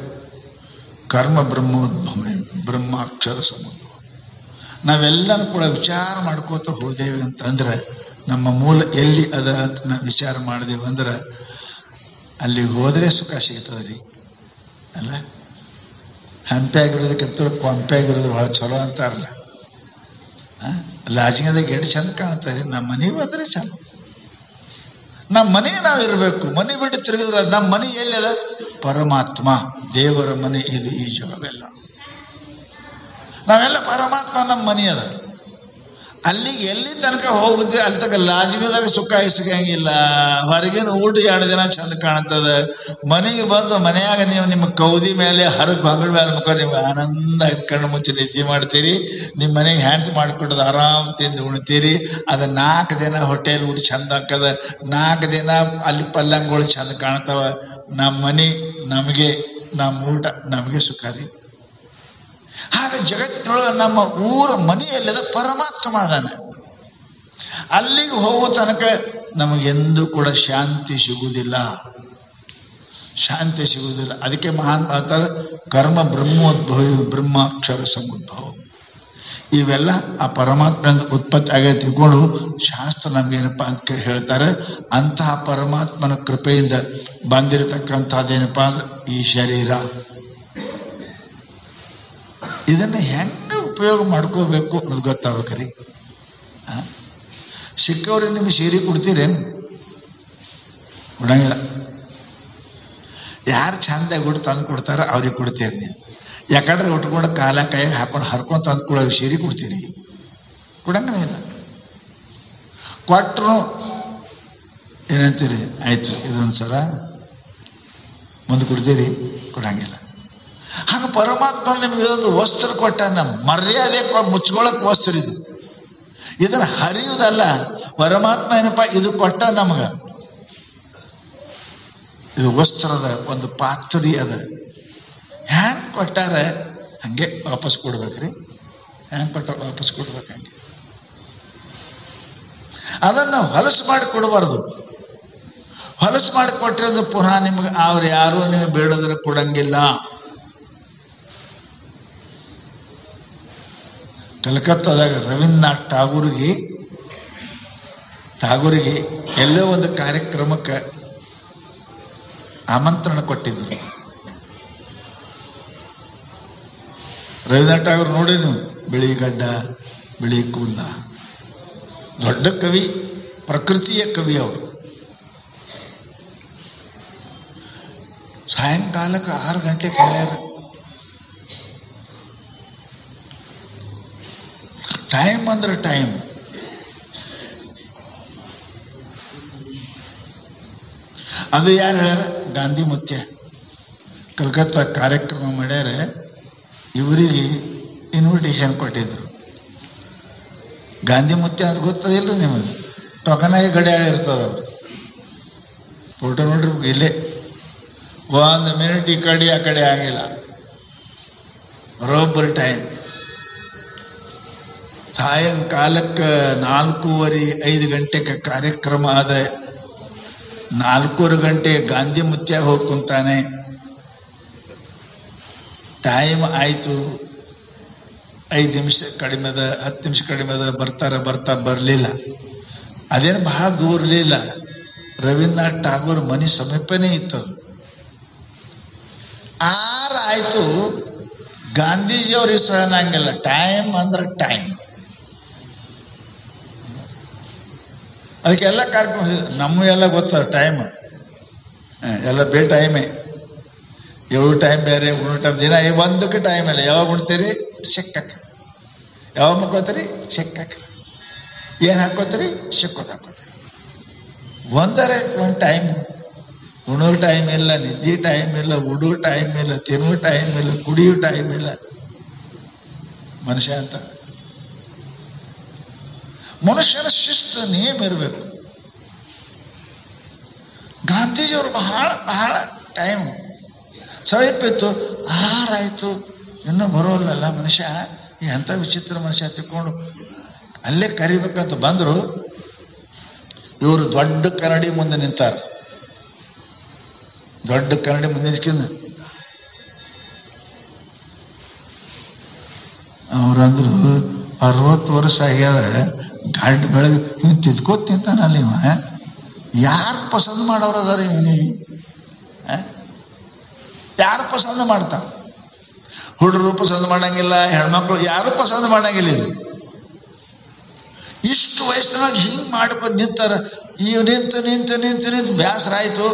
ಕರ್ಮ ಬ್ರಹ್ಮೋದ್ಭವ, ಬ್ರಹ್ಮಾಕ್ಷರ ಸಮುದ್ಭವ. ನಾವೆಲ್ಲನೂ ಕೂಡ ವಿಚಾರ ಮಾಡ್ಕೋತ ಹೋದೇವೆ ಅಂತಂದ್ರೆ, ನಮ್ಮ ಮೂಲ ಎಲ್ಲಿ ಅದ ಅಂತ ನಾವು ವಿಚಾರ ಮಾಡಿದೆವು ಅಂದ್ರೆ ಅಲ್ಲಿ ಹೋದರೆ ಸುಖ ಸಿಗ್ತದೆ ರೀ. ಅಲ್ಲ, ಹಂಪೆಯಾಗಿರೋದಕ್ಕಿಂತ ಕೊಂಪೆಯಾಗಿರೋದು ಭಾಳ ಚಲೋ ಅಂತಾರಲ್ಲ. ಲಾಜಿಂಗದಾಗ ಎಷ್ಟು ಚಂದ ಕಾಣ್ತಾರೆ. ನಮ್ಮ ಮನೆಗೆ ಬಂದರೆ ಚಲೋ. ನಮ್ಮ ಮನೆಗೆ ನಾವು ಇರಬೇಕು. ಮನೆ ಬಿಟ್ಟು ತಿರುಗಿದ್ರೆ ನಮ್ಮ ಮನೆ ಎಲ್ಲಿದ? ಪರಮಾತ್ಮ ದೇವರ ಮನೆ ಇದು. ಈ ಜಗವೆಲ್ಲ ನಾವೆಲ್ಲ ಪರಮಾತ್ಮ ನಮ್ಮ ಮನೆ ಅದ. ಅಲ್ಲಿಗೆ ಎಲ್ಲಿ ತನಕ ಹೋಗುತ್ತೆ ಅಲ್ಲಿ ತನಕ ಲಾಜಿಗದಾಗ ಸುಖ ಸಿಗಂಗಿಲ್ಲ. ಹೊರಗಿನ ಊಟ 2 ದಿನ ಚಂದ ಕಾಣ್ತದ. ಮನೆಗೆ ಬಂದು ಮನೆಯಾಗ ನೀವು ನಿಮ್ಮ ಕೌದಿ ಮೇಲೆ ಹರಗ್ ಬಂಗಳ ಮೇಲೆ ಮುಖ ನೀವು ಆನಂದ ಕಣ್ಣು ಮುಚ್ಚಿ ನಿದ್ದೆ ಮಾಡ್ತೀರಿ. ನಿಮ್ಮ ಮನೆಗೆ ಹ್ಯಾಂಡ್ಸ್ ಮಾಡಿಕೊಟ್ಟದ ಆರಾಮ್ ತಿಂದು ಉಣ್ತೀರಿ. ಅದು 4 ದಿನ ಹೋಟೆಲ್ ಊಟ ಚಂದ ಹಾಕದ. 4 ದಿನ ಅಲ್ಲಿ ಪಲ್ಲಂಗಳು ಚಂದ ಕಾಣ್ತಾವ. ನಮ್ಮ ಮನೆ ನಮಗೆ, ನಮ್ಮ ಊಟ ನಮಗೆ ಸುಖ ರೀ. ಹಾಗೆ ಜಗತ್ತಿನೊಳಗೆ ನಮ್ಮ ಊರ ಮನೆಯಲ್ಲದ ಪರಮಾತ್ಮ ಅದಾನೆ. ಅಲ್ಲಿಗೆ ಹೋಗುವ ತನಕ ನಮಗೆಂದೂ ಕೂಡ ಶಾಂತಿ ಸಿಗುವುದಿಲ್ಲ, ಶಾಂತಿ ಸಿಗುವುದಿಲ್ಲ. ಅದಕ್ಕೆ ಮಹಾನ್ ಮಾತಾಡ ಕರ್ಮ ಬ್ರಹ್ಮೋದ್ಭವ ಬ್ರಹ್ಮಾಕ್ಷರ ಸಮುದ್ಭವ. ಇವೆಲ್ಲ ಆ ಪರಮಾತ್ಮನಿಂದ ಉತ್ಪತ್ತಿ ಆಗಿ ತಿಳ್ಕೊಂಡು ಶಾಸ್ತ್ರ ನಮಗೇನಪ್ಪ ಅಂತ ಹೇಳ್ತಾರೆ. ಅಂತಹ ಪರಮಾತ್ಮನ ಕೃಪೆಯಿಂದ ಬಂದಿರತಕ್ಕಂಥದ್ದೇನಪ್ಪ ಅಂದ್ರೆ ಈ ಶರೀರ. ಇದನ್ನು ಹೆಂಗೆ ಉಪಯೋಗ ಮಾಡ್ಕೋಬೇಕು ಅನ್ನೋದು ಗೊತ್ತಾಗ್ಬೇಕ್ರಿ. ಸಿಕ್ಕವ್ರಿಗೆ ನಿಮ್ಗೆ ಸೀರೆ ಕೊಡ್ತೀರೇನು? ಕೊಡಂಗಿಲ್ಲ. ಯಾರು ಚಂದಾಗಿ ಉಟ್ಟು ತಂದು ಕೊಡ್ತಾರೋ ಅವ್ರಿಗೆ ಕೊಡ್ತೀರಿ. ನೀವು ಯಾಕಂದ್ರೆ ಉಟ್ಕೊಂಡು ಕಾಲ ಕೈಯಾಗ ಹಾಕೊಂಡು ಹರ್ಕೊಂಡು ತಂದು ಕೊಡೋ ಸೀರೆ ಕೊಡ್ತೀರಿ? ಕೊಡಂಗನೇ ಇಲ್ಲ. ಕೊಟ್ಟರು ಏನಂತೀರಿ? ಆಯ್ತು ಇದೊಂದು ಸಲ ಮುಂದೆ ಕೊಡ್ತೀರಿ? ಕೊಡಂಗಿಲ್ಲ. ಹಾಗೆ ಪರಮಾತ್ಮ ನಿಮ್ಗೆ ಇದೊಂದು ವಸ್ತ್ರ ಕೊಟ್ಟ. ನಮ್ಮ ಮರ್ಯಾದೆ ಮುಚ್ಕೊಳಕ್ ವಸ್ತ್ರ ಇದು. ಇದನ್ನು ಹರಿಯುವುದಲ್ಲ. ಪರಮಾತ್ಮ ಏನಪ್ಪ ಇದು ಕೊಟ್ಟ ನಮ್ಗೆ. ಇದು ವಸ್ತ್ರದ ಒಂದು ಪಾತ್ರಿ ಅದ. ಹ್ಯಾಂಗ್ ಕೊಟ್ಟಾರ ಹಂಗೆ ವಾಪಸ್ ಕೊಡ್ಬೇಕ್ರಿ. ಹ್ಯಾಂಗ್ ಕೊಟ್ಟಾರ ವಾಪಸ್ ಕೊಡ್ಬೇಕು. ಹಂಗೆ ಅದನ್ನು ಹೊಲಸು ಮಾಡಿ ಕೊಡಬಾರ್ದು. ಹೊಲಸು ಮಾಡಿ ಕೊಟ್ಟರೆ ಅದು ಪುನಃ ನಿಮ್ಗೆ ಅವ್ರು ಯಾರು ನೀವು ಬೇಡದ್ರೆ ಕೊಡಂಗಿಲ್ಲ. ಕಲ್ಕತ್ತಾದಾಗ ರವೀಂದ್ರನಾಥ್ ಟಾಗೂರಿಗೆ ಎಲ್ಲೋ ಒಂದು ಕಾರ್ಯಕ್ರಮಕ್ಕೆ ಆಮಂತ್ರಣ ಕೊಟ್ಟಿದ್ರು. ರವೀಂದ್ರನಾಥ್ ಟಾಗೂರ್ ನೋಡಿ ನೀವು, ಬಿಳಿ ಗಡ್ಡ, ಬಿಳಿ ಕೂದಲ, ದೊಡ್ಡ ಕವಿ, ಪ್ರಕೃತಿಯ ಕವಿ ಅವರು. ಸಾಯಂಕಾಲಕ್ಕೆ 6 ಗಂಟೆಗೆ ಹೇಳ್ಯಾರ. ಟೈಮ್ ಅಂದ್ರೆ ಟೈಮ್. ಅದು ಯಾರು ಹೇಳ್ಯಾರ? ಗಾಂಧಿ ಮುತ್ಯ ಕಲ್ಕತ್ತಾ ಕಾರ್ಯಕ್ರಮ ಮಾಡ್ಯಾರ. ಇವರಿಗೆ ಇನ್ವಿಟೇಷನ್ ಕೊಟ್ಟಿದ್ರು. ಗಾಂಧಿ ಮುತ್ಯ ಅವ್ರಿಗೆ ಗೊತ್ತದಿಲ್ಲ ನಿಮಗೆ? ಟೊಕನಾಗಿ ಗಡಿಯಾಳ ಇರ್ತದ. ಅವ್ರು ಫೋಟೋ ನೋಡ್ರಿ ಇಲ್ಲೇ. 1 ಮಿನಿಟ್ ಈ ಕಡೆ ಆ ಕಡೆ ಆಗಿಲ್ಲ. ಬರೋಬ್ಬರಿ ಟೈಮ್. ಸಾಯಂಕಾಲಕ್ಕೆ 4:30 5 ಕಾರ್ಯಕ್ರಮ ಅದ. 4:15 ಗಂಟೆ ಗಾಂಧಿ ಮುತ್ಯ ಹೋಗಿ ಕುಂತಾನೆ. ಟೈಮ್ ಆಯಿತು, 5 ನಿಮಿಷ ಕಡಿಮೆ ಅದ, 10 ನಿಮಿಷ ಕಡಿಮೆ ಅದ. ಬರ್ತಾ ಬರಲಿಲ್ಲ. ಅದೇನು ಬಹಳ ದೂರ ಇರಲಿಲ್ಲ. ರವೀಂದ್ರನಾಥ್ ಟಾಗೂರ್ ಮನೆ ಸಮೀಪನೇ ಇತ್ತದು. 6 ಆಯಿತು. ಗಾಂಧೀಜಿಯವ್ರಿಗೆ ಸಹನಂಗಿಲ್ಲ. ಟೈಮ್ ಅಂದ್ರೆ ಟೈಮ್. ಅದಕ್ಕೆಲ್ಲ ಕಾರ್ಯಕ್ರಮ ನಮಗೆಲ್ಲ ಗೊತ್ತದ ಟೈಮ್ ಎಲ್ಲ ಟೈಮೇ. 7 ಟೈಮ್ ಬೇರೆ, 3 ಟೈಮ್ ದಿನ 1ಕ್ಕೆ ಟೈಮ್ ಇಲ್ಲ. ಯಾವಾಗ ಉಣ್ತೀರಿ? ಶೆಕ್ಕಕ್ಕೆ. ಯಾವಾಗ ಮುಕ್ಕೋತೀರಿ? ಶೆಕ್ಕಕ್ಕೆ. ಏನು ಹಾಕೋತೀರಿ? ಶೆಕ್ಕೋದು ಹಾಕೋತೀರಿ. ಒಂದರೆ ಒಂದು ಟೈಮ್. ಉಣೋ ಟೈಮ್ ಇಲ್ಲ, ನಿದ್ದೆ ಟೈಮ್ ಇಲ್ಲ, ಉಡೋ ಟೈಮ್ ಇಲ್ಲ, ತಿನ್ನೋ ಟೈಮ್ ಇಲ್ಲ, ಕುಡಿಯೋ ಟೈಮ್ ಇಲ್ಲ. ಮನುಷ್ಯ ಅಂತ ಮನುಷ್ಯನ ಶಿಸ್ತು ನಿಯಮ ಇರಬೇಕು. ಗಾಂಧೀಜಿಯವರು ಬಹಳ ಟೈಮ್ ಸ್ವಲ್ಪ ಇತ್ತು. 6 ಆಯಿತು, ಇನ್ನೂ ಬರೋಲ್ಲಲ್ಲ ಮನುಷ್ಯ. ಎಂಥ ವಿಚಿತ್ರ ಮನುಷ್ಯ ತಿಳ್ಕೊಂಡು ಅಲ್ಲೇ ಕರಿಬೇಕಂತ ಬಂದರು. ಇವರು ದೊಡ್ಡ ಕನ್ನಡಿ ಮುಂದೆ ನಿಂತಾರ. ದೊಡ್ಡ ಕನ್ನಡಿ ಮುಂದೆ ನಿಂತ್ಕೊಂಡು ಅವ್ರಂದ್ರು 60 ವರ್ಷ ಆಗ್ಯಾದ, ಗಾಡಿ ಬೆಳಗ್ಗೆ ಇವ್ ತಿದ್ಕೋತ್ ನಿಂತಾನಲ್ಲಿ ಇವ. ಯಾರು ಪಸಂದ್ ಮಾಡೋರು ಅದಾರ ಇವನಿ? ಯಾರು ಪಸಂದ್ ಮಾಡ್ತಾರ? ಹುಡುಗರು ಪಸಂದ್ ಮಾಡಂಗಿಲ್ಲ, ಹೆಣ್ಮಕ್ಳು ಯಾರು ಪಸಂದ್ ಮಾಡಂಗಿಲ್ಲ. ಇದು ಇಷ್ಟು ವಯಸ್ಸಿನಾಗ ಹಿಂಗೆ ಮಾಡ್ಕೊಂಡು ನಿಂತಾರ. ಇವ್ ನಿಂತು ನಿಂತು ನಿಂತು ನಿಂತು ಬೇಸರ ಆಯಿತು,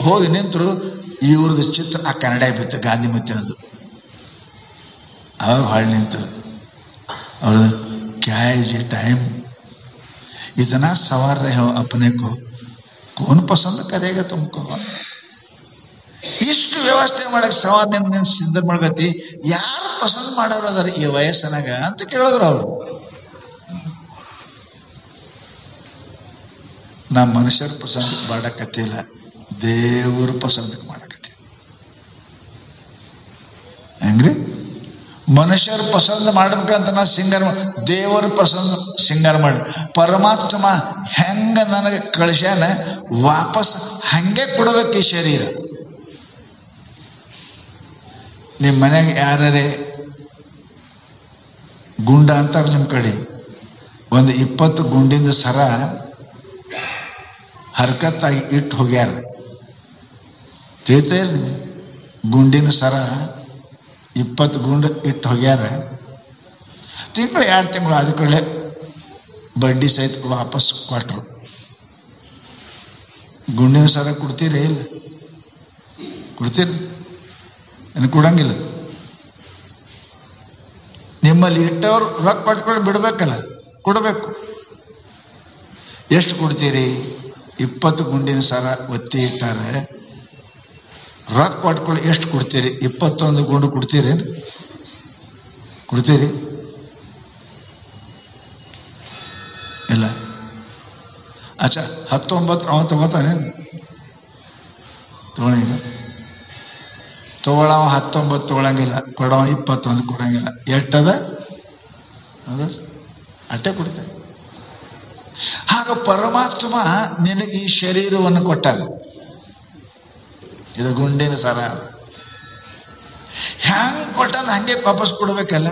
ಹೋಗಿ ನಿಂತರು. ಇವ್ರದ್ದು ಚಿತ್ರ ಆ ಕನ್ನಡ ಬಿತ್ತು, ಗಾಂಧಿ ಮತ್ತೆ ಅದು. ಅವಾಗ ಹೊಳ್ಳಿ ನಿಂತು ಅವ್ರದ್ದು क्या है जी टाइम, इतना सवार रहे हो अपने को, कौन पसंद करेगा तुमको? ಇಷ್ಟು ವ್ಯವಸ್ಥೆ ಮಾಡಕ್ಕೆ ಸವಾರ್ ನಿನ್ನ ಸಿದ್ಧ ಮಾಡ್ಕತಿ, ಯಾರು ಪಸಂದ್ ಮಾಡೋರು ಅದಾರ ಈ ವಯಸ್ಸನಾಗ ಅಂತ ಕೇಳಿದ್ರು ಅವರು. ನಾ ಮನುಷ್ಯರ ಪಸಂದಕ್ಕೆ ಮಾಡಕತ್ತಿಲ್ಲ, ದೇವ್ರ ಪಸಂದಕ್ಕೆ ಮಾಡಕತ್ತಿ. ಹೆಂಗ್ರಿ? ಮನುಷ್ಯರ ಪಸಂದ್ ಮಾಡ್ಬೇಕಂತ ನಾ ಸಿಂಗಾರ, ದೇವರ ಪಸಂದ್ ಸಿಂಗಾರ ಮಾಡಿ. ಪರಮಾತ್ಮ ಹೆಂಗ ನನಗೆ ಕಳಿಸ್ಯಾನ, ವಾಪಸ್ ಹಂಗೆ ಕೊಡ್ಬೇಕು ಈ ಶರೀರ. ನಿಮ್ಮ ಮನೆಗೆ ಯಾರೇ ಗುಂಡ ಅಂತಾರೆ ನಿಮ್ಮ ಕಡೆ, ಒಂದು 20 ಗುಂಡಿಂದ ಸರ ಹರ್ಕತ್ತಾಗಿ ಇಟ್ಟು ಹೋಗ್ಯಾರ. ತಿಳಿತೇ ಇಲ್ಲ? ಗುಂಡಿನ ಸರ 20 ಗುಂಡು ಇಟ್ಟು ಹೋಗ್ಯಾರ. ತಿಂಗಳು 2 ತಿಂಗಳು ಆದ ಕೂಡಲೇ ಬಡ್ಡಿ ಸಹಿತ ವಾಪಸ್ ಕೊಟ್ರು. ಗುಂಡಿನ ಸರ ಕೊಡ್ತೀರಿ? ಇಲ್ಲ. ಕೊಡ್ತೀರಿ? ಏನು ಕೊಡಂಗಿಲ್ಲ. ನಿಮ್ಮಲ್ಲಿ ಇಟ್ಟವರು ರೊಕ್ಕ ಪಟ್ಕೊಂಡು ಬಿಡ್ಬೇಕಲ್ಲ, ಕೊಡಬೇಕು. ಎಷ್ಟು ಕೊಡ್ತೀರಿ? 20 ಗುಂಡಿನ ಸರ ಒತ್ತಿ ಇಟ್ಟಾರೆ, ರೊಕ್ಕ ಪಟ್ಕೊಳ್ಳಿ ಎಷ್ಟು ಕೊಡ್ತೀರಿ? 21 ಗುಂಡು ಕೊಡ್ತೀರಿ? ಕೊಡ್ತೀರಿ? ಇಲ್ಲ. ಅಚ್ಚಾ 19 ಅವ ತಗೋತಾನೆ? ತಗೊಳಂಗಿಲ್ಲ. ತಗೊಳವ 19 ತಗೊಳಂಗಿಲ್ಲ, ಕೊಡವ 21 ಕೊಡಂಗಿಲ್ಲ. ಎಷ್ಟದ ಅದ ಅಷ್ಟೇ ಕೊಡ್ತಾರೆ. ಆಗ ಪರಮಾತ್ಮ ನಿನಗೆ ಈ ಶರೀರವನ್ನು ಕೊಟ್ಟಾಗ, ಇದು ಗುಂಡಿನ ಸರ, ಹ್ಯಾಂಗ್ ಕೊಟ್ಟಾನ ಹಂಗೆ ವಾಪಸ್ ಕೊಡ್ಬೇಕಲ್ಲ.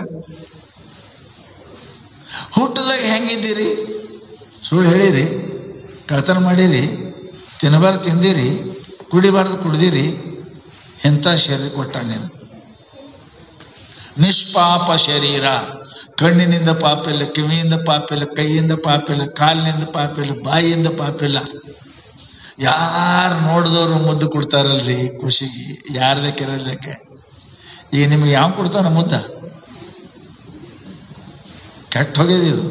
ಹುಟ್ಟದಾಗ ಹೆಂಗಿದ್ದೀರಿ? ಸುಳ್ಳು ಹೇಳಿರಿ, ಕಳ್ತನ ಮಾಡಿರಿ, ತಿನ್ನಬಾರ್ದು ತಿಂದಿರಿ, ಕುಡಿಬಾರ್ದು ಕುಡ್ದಿರಿ, ಎಂಥ ಶರೀರ ಕೊಟ್ಟಾನ ನೀನು. ನಿಷ್ಪಾಪ ಶರೀರ. ಕಣ್ಣಿನಿಂದ ಪಾಪಿಲ್ಲ, ಕಿವಿಯಿಂದ ಪಾಪಿಲ್ಲ, ಕೈಯಿಂದ ಪಾಪಿಲ್ಲ, ಕಾಲಿನಿಂದ ಪಾಪಿಲ್ಲ, ಬಾಯಿಯಿಂದ ಪಾಪಿಲ್ಲ. ಯಾರು ನೋಡಿದವರು ಮುದ್ದು ಕೊಡ್ತಾರಲ್ರಿ ಖುಷಿಗೆ, ಯಾರ್ದಕ್ಕೆ ಇರೋದಕ್ಕೆ. ಈಗ ನಿಮಗೆ ಯಾವ ಕೊಡ್ತಾನ ಮುದ್ದ? ಕೆಟ್ಟ ಹೋಗ್ಯದ ಇದು.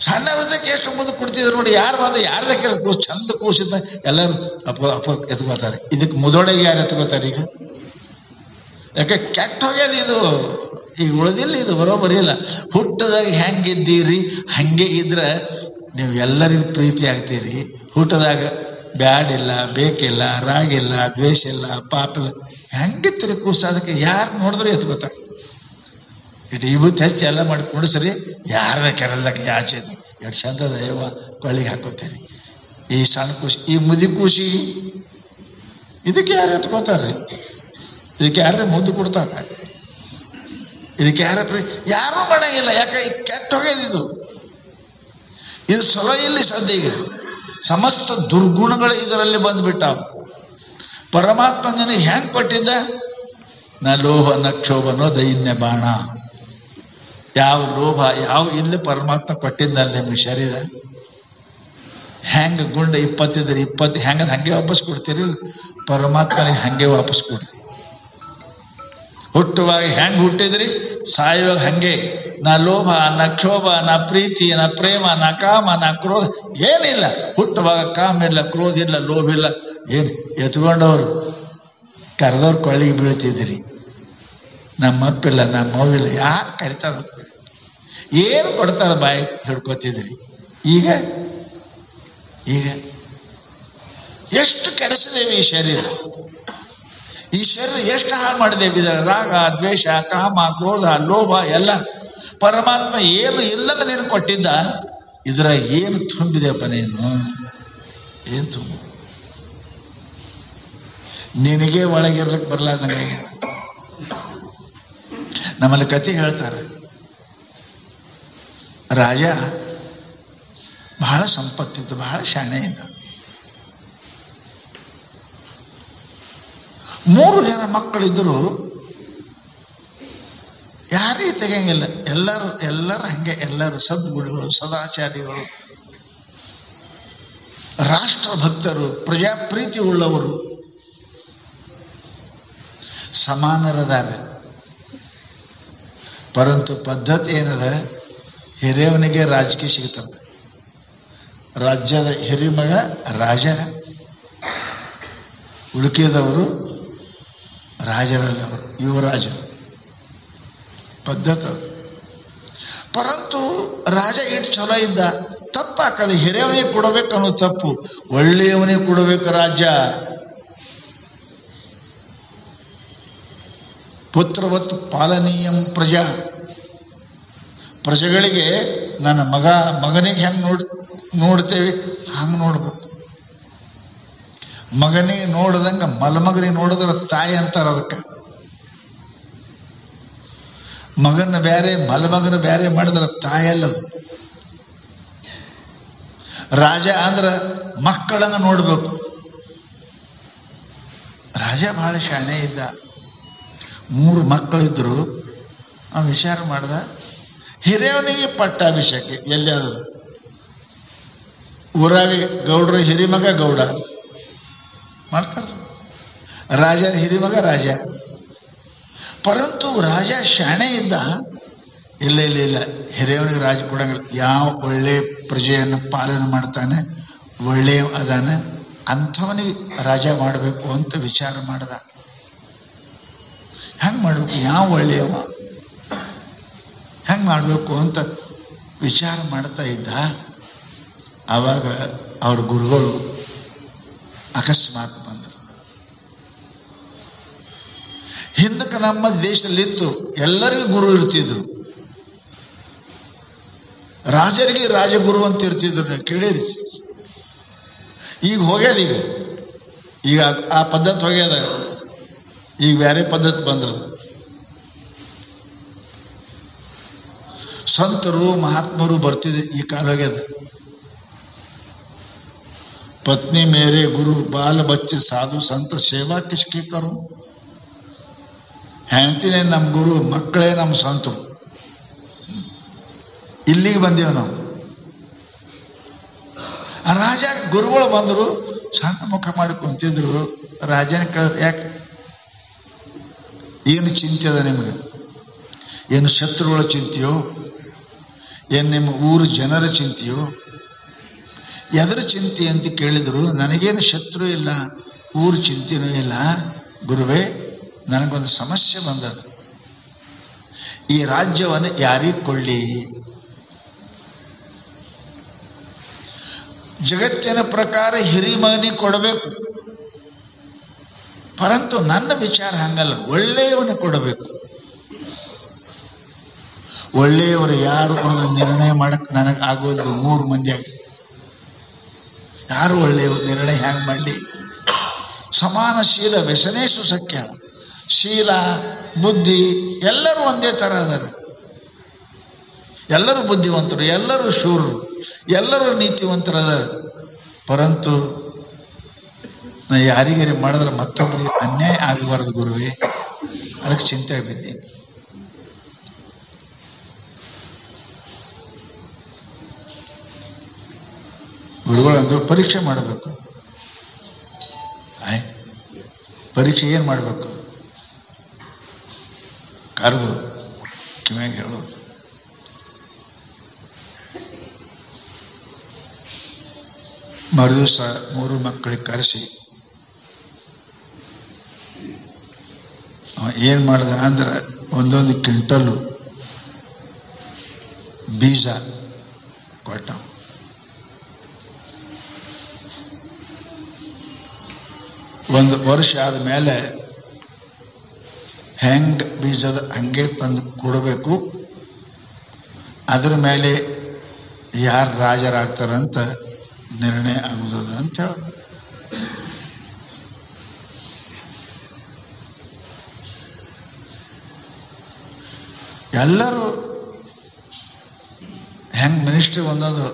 ಸಣ್ಣ ವೃದ್ಧಕ್ಕೆ ಎಷ್ಟು ಮುದ್ದು ಕೊಡ್ತಿದ್ರು ನೋಡಿ. ಯಾರು ಬಂದು ಯಾರ್ದಕ್ಕೆ ಕೂಸು ಚಂದ ಕೂಸಿದ್ದ ಎಲ್ಲರೂ ಅಪ್ಪ ಎತ್ಕೋತಾರೆ. ಇದಕ್ಕೆ ಮುದೋಡೆಗೆ ಯಾರು ಎತ್ಕೋತಾರೆ ಈಗ? ಯಾಕೆ ಕೆಟ್ಟ ಹೋಗ್ಯದ ಇದು. ಈಗ ಉಳಿದಿಲ್ಲ, ಇದು ಬರೋಬರಿ ಇಲ್ಲ. ಹುಟ್ಟದಾಗ ಹೆಂಗಿದ್ದೀರಿ ಹಂಗೆ ಇದ್ರೆ ನೀವು ಎಲ್ಲರಿಗೂ ಪ್ರೀತಿ ಆಗ್ತೀರಿ. ಹುಟ್ಟದಾಗ ಬ್ಯಾಡಿಲ್ಲ, ಬೇಕಿಲ್ಲ, ರಾಗಿಲ್ಲ, ದ್ವೇಷ ಇಲ್ಲ, ಪಾಪ ಇಲ್ಲ, ಹೆಂಗಿತ್ತೀರಿ ಕೂಸ? ಅದಕ್ಕೆ ಯಾರು ನೋಡಿದ್ರು ಎತ್ಕೋತಾರೆ. ಇಟ್ಟು ಇವತ್ತು ಹೆಚ್ಚು ಎಲ್ಲ ಮಾಡಿ ಕುಡಿಸ್ರಿ, ಯಾರದ ಕೆರಲ್ದಕ್ಕೆ ಯಾಚೆ ಎಷ್ಟು ಚಂದದ ಯವ್ವ ಕೊಳ್ಳಿಗೆ ಹಾಕೋತೀರಿ. ಈ ಸಣ್ಣ ಖುಷಿ, ಈ ಮುದಿ ಖುಷಿ, ಇದಕ್ಕೆ ಯಾರು ಎತ್ಕೋತಾರ್ರಿ? ಇದಕ್ಕೆ ಯಾರೇ ಮುದ್ದು ಕೊಡ್ತಾರೆ? ಇದಕ್ಕೆ ಯಾರೂ ಮಾಡಂಗಿಲ್ಲ. ಯಾಕೆ? ಕೆಟ್ಟ ಹೋಗ್ಯದ ಇದು. ಇದು ಚಲೋ ಇಲ್ಲಿ ಸದ್ಯಗೆ. ಸಮಸ್ತ ದುರ್ಗುಣಗಳು ಇದರಲ್ಲಿ ಬಂದ್ಬಿಟ್ಟಾವ. ಪರಮಾತ್ಮ ನನಗೆ ಹೆಂಗೆ ಕೊಟ್ಟಿದ್ದ? ನ ಲೋಭ ನ ಕ್ಷೋಭನೋ ದೈನ್ಯ ಬಾಣ. ಯಾವ ಲೋಭ ಯಾವ ಇಲ್ಲಿ ಪರಮಾತ್ಮ ಕೊಟ್ಟಿದ್ದಲ್ಲ ನಿಮಗೆ ಶರೀರ. ಹೆಂಗೆ ಗುಂಡ 20 ಇದ್ರೆ 20 ಹೆಂಗ ಹಂಗೆ ವಾಪಸ್ ಕೊಡ್ತೀರಿ? ಪರಮಾತ್ಮನಿಗೆ ಹಂಗೆ ವಾಪಸ್ ಕೊಡ್ರಿ. ಹುಟ್ಟುವಾಗ ಹೆಂಗೆ ಹುಟ್ಟಿದ್ರಿ, ಸಾಯುವಾಗ ಹಂಗೆ. ನಾ ಲೋಭ, ನಾ ಕ್ಷೋಭ, ನಾ ಪ್ರೀತಿ, ನಾ ಪ್ರೇಮ, ನಾ ಕಾಮ, ನಾ ಕ್ರೋಧ ಏನಿಲ್ಲ. ಹುಟ್ಟುವಾಗ ಕಾಮ ಇಲ್ಲ, ಕ್ರೋಧ ಇಲ್ಲ, ಲೋಭ ಇಲ್ಲ. ಏನು ಎತ್ಕೊಂಡವರು ಕರೆದವ್ರು ಕೊಳ್ಳಿಗೆ ಬೀಳ್ತಿದ್ದೀರಿ. ನಮ್ಮಪ್ಪಿಲ್ಲ, ನಮ್ಮ ಮೌವಿಲ್ಲ, ಯಾರು ಕರಿತಾರ? ಏನು ಕೊಡ್ತಾರ? ಬಾಯಿ ಹಿಡ್ಕೊತಿದ್ರಿ. ಈಗ ಎಷ್ಟು ಕೆಡಿಸಿದೇವೆ ಈ ಶರೀರ. ಈ ಶರೀರ ಎಷ್ಟು ಹಾಳು ಮಾಡಿದೇವೆ. ಇದರ ರಾಗ, ದ್ವೇಷ, ಕಾಮ, ಕ್ರೋಧ, ಲೋಭ ಎಲ್ಲ ಪರಮಾತ್ಮ ಏನು ಇಲ್ಲದ ನೀನು ಕೊಟ್ಟಿದ್ದ. ಇದರ ಏನು ತುಂಬಿದೆಯಪ್ಪ ನೀನು? ಏನು ತುಂಬ ನಿನಗೆ ಒಳಗಿರ್ಲಿಕ್ಕೆ ಬರಲಾರ್ದಂಗೆ. ನಮ್ಮಲ್ಲಿ ಕತೆ ಹೇಳ್ತಾರೆ, ರಾಜ ಬಹಳ ಸಂಪತ್ತಿತ್ತು, ಬಹಳ ಶಾಣೆ ಇದ್ದ. 3 ಜನ ಮಕ್ಕಳಿದ್ದರು, ಯಾರಿಗೆ ತೆಗೆಯಂಗಿಲ್ಲ. ಎಲ್ಲರೂ ಹಂಗೆ, ಎಲ್ಲರೂ ಸದ್ಗುರುಗಳು, ಸದಾಚಾರಿಗಳು, ರಾಷ್ಟ್ರಭಕ್ತರು, ಪ್ರಜಾಪ್ರೀತಿ ಉಳ್ಳವರು, ಸಮಾನರದಾರ. ಪರಂತು ಪದ್ಧತಿ ಏನದ, ಹಿರಿಯವನಿಗೆ ರಾಜಕೀಯ ಸಿಗ್ತದೆ. ರಾಜ್ಯದ ಹಿರಿಮಗ ರಾಜ, ಉಳುಕಿದವರು ರಾಜರಲ್ಲವರು, ಯುವರಾಜರು. ಪದ್ಧತಿ. ಪರಂತು ರಾಜ ಇಟ್ಟು ಚಲೋ ಇದ್ದ, ತಪ್ಪಾಕದ. ಹಿರಿಯವನಿಗೆ ಕೊಡಬೇಕು ಅನ್ನೋದು ತಪ್ಪು, ಒಳ್ಳೆಯವನಿಗೆ ಕೊಡಬೇಕು ರಾಜ್ಯ. ಪುತ್ರವತ್ತು ಪಾಲನೀಯಂ ಪ್ರಜಾ. ಪ್ರಜೆಗಳಿಗೆ ನನ್ನ ಮಗನಿಗೆ ಹೆಂಗೆ ನೋಡ್ತೇವೆ ಹಂಗೆ ನೋಡ್ಬೇಕು. ಮಗನಿಗೆ ನೋಡ್ದಂಗೆ ಮಲಮಗನಿಗೆ ನೋಡಿದ್ರೆ ತಾಯಿ ಅಂತಾರೆ. ಅದಕ್ಕೆ ಮಗನ ಬೇರೆ ಮಲಮಗನ ಬೇರೆ ಮಾಡಿದ್ರೆ ತಾಯಿ ಅಲ್ಲದು. ರಾಜ ಅಂದ್ರೆ ಮಕ್ಕಳನ್ನ ನೋಡ್ಬೇಕು. ರಾಜ ಬಹಳ ಶಾಣೆ ಇದ್ದ. 3 ಮಕ್ಕಳಿದ್ರು. ಅವನು ವಿಚಾರ ಮಾಡ್ದ, ಹಿರಿಯವನಿಗೆ ಪಟ್ಟಾಭಿಷೇಕ ಎಲ್ಲಿಯಾದ್ರು. ಊರಾಗ ಗೌಡ್ರ ಹಿರಿಮಗ ಗೌಡ ಮಾಡ್ತಾರ, ರಾಜರ ಹಿರಿಮಗ ರಾಜ. ಪರಂತು ರಾಜ ಶಾಣೆ ಇದ್ದ. ಇಲ್ಲ, ಹಿರಿಯವನಿಗೆ ರಾಜ ಕೊಡಂಗಿಲ್ಲ. ಯಾವ ಒಳ್ಳೆ ಪ್ರಜೆಯನ್ನು ಪಾಲನೆ ಮಾಡ್ತಾನೆ, ಒಳ್ಳೆಯ ಅದಾನ, ಅಂಥವನಿಗೆ ರಾಜ ಮಾಡಬೇಕು ಅಂತ ವಿಚಾರ ಮಾಡ್ದ. ಹೆಂಗೆ ಮಾಡಬೇಕು, ಯಾವ ಒಳ್ಳೆಯವ, ಹೆಂಗೆ ಮಾಡಬೇಕು ಅಂತ ವಿಚಾರ ಮಾಡ್ತಾ ಇದ್ದ. ಆವಾಗ ಅವ್ರ ಗುರುಗಳು ಅಕಸ್ಮಾತ್ ಬಂದರು. ಹಿಂದಕ್ಕೆ ನಮ್ಮ ದೇಶದಲ್ಲಿತ್ತು ಎಲ್ಲರಿಗೂ ಗುರು ಇರ್ತಿದ್ರು, ರಾಜರಿಗೆ ರಾಜಗುರು ಅಂತ ಇರ್ತಿದ್ರು. ನೀವು ಕೇಳಿರಿ. ಈಗ ಹೋಗ್ಯದ, ಈಗ ಆ ಪದ್ಧತಿ ಹೋಗ್ಯದ. ಈಗ ಬೇರೆ ಪದ್ಧತಿ ಬಂದದ. ಸಂತರು ಮಹಾತ್ಮರು ಬರ್ತಿದ್ರು. ಈ ಕಾಲ ಹೋಗ್ಯದ. ಪತ್ನಿ ಮೇರೆ ಗುರು, ಬಾಲ ಬಚ್ಚೆ ಸಾಧು ಸಂತ, ಸೇವಾ ಕಿಸ್ಕಿ ಕರು. ಹೆಂಡತಿನೇ ನಮ್ಮ ಗುರು, ಮಕ್ಕಳೇ ನಮ್ಮ ಸಂತರು. ಇಲ್ಲಿಗೆ ಬಂದೇವು ನಾವು. ಆ ರಾಜ ಗುರುಗಳು ಬಂದರು, ಸಣ್ಣ ಮುಖ ಮಾಡಿ ಕುಂತಿದ್ರು. ರಾಜನ ಕೇಳಿದ್ರು, ಯಾಕೆ, ಏನು ಚಿಂತೆ ಅದ ನಿಮಗೆ? ಏನು ಶತ್ರುಗಳ ಚಿಂತೆಯೋ, ಏನು ನಿಮ್ಮ ಊರು ಜನರ ಚಿಂತೆಯೋ, ಎದರ ಚಿಂತೆ ಅಂತ ಕೇಳಿದರು. ನನಗೇನು ಶತ್ರು ಇಲ್ಲ, ಊರು ಚಿಂತೆನೂ ಇಲ್ಲ ಗುರುವೇ. ನನಗೊಂದು ಸಮಸ್ಯೆ ಬಂದದ. ಈ ರಾಜ್ಯವನ್ನು ಯಾರಿಗೆ ಕೊಳ್ಳಿ? ಜಗತ್ತಿನ ಪ್ರಕಾರ ಹಿರಿಮಗನಿಗೆ ಕೊಡಬೇಕು. ಪರಂತು ನನ್ನ ವಿಚಾರ ಹಂಗಲ್ಲ, ಒಳ್ಳೆಯವನಿಗೆ ಕೊಡಬೇಕು. ಒಳ್ಳೆಯವರು ಯಾರು ಅನ್ನೋ ನಿರ್ಣಯ ಮಾಡಕ್ಕೆ ನನಗೆ ಆಗೋದು 3 ಮಂದಿ ಆಗಿ. ಯಾರು ಒಳ್ಳೆಯವರು ನಿರ್ಣಯ ಹ್ಯಾಂಗೆ ಮಾಡಲಿ? ಸಮಾನ ಶೀಲ ವ್ಯಸನೇಶು ಸಖ್ಯ. ಶೀಲ ಬುದ್ಧಿ ಎಲ್ಲರೂ ಒಂದೇ ಥರ ಅದಾರೆ. ಎಲ್ಲರೂ ಬುದ್ಧಿವಂತರು, ಎಲ್ಲರೂ ಶೂರರು, ಎಲ್ಲರೂ ನೀತಿವಂತರದಾರ. ಪರಂತು ನಾ ಯಾರಿಗಾರಿ ಮಾಡಿದ್ರೆ ಮತ್ತೊಬ್ಬರಿಗೆ ಅನ್ಯಾಯ ಆಗಬಾರದು ಗುರುವೇ, ಅದಕ್ಕೆ ಚಿಂತೆ ಬಿದ್ದೀನಿ. ಗುರುಗಳಂದ್ರು ಪರೀಕ್ಷೆ ಮಾಡಬೇಕು. ಪರೀಕ್ಷೆ ಏನು ಮಾಡಬೇಕು? ಕರೆದು ಕಿವಿಯಾಗ ಹೇಳೋದು. ಮರುದಿವಸ 3 ಮಕ್ಕಳಿಗೆ ಕರೆಸಿ ಏನು ಮಾಡ್ದ ಅಂದ್ರೆ ಒಂದೊಂದು ಕ್ವಿಂಟಲ್ಲು ಬೀಜ ಕೊಟ್ಟ. ಒಂದು ವರ್ಷ ಆದಮೇಲೆ ಹೆಂಗೆ ಬೀಜದ ಹಂಗೆ ತಂದು ಕೊಡಬೇಕು, ಅದ್ರ ಮೇಲೆ ಯಾರು ರಾಜರಾಗ್ತಾರಂತ ನಿರ್ಣಯ ಆಗುತ್ತದೆ ಅಂತ ಹೇಳ. ಎಲ್ಲರೂ ಹೆಂಗೆ ಮಿನಿಸ್ಟ್ರಿ ಒಂದೊಂದು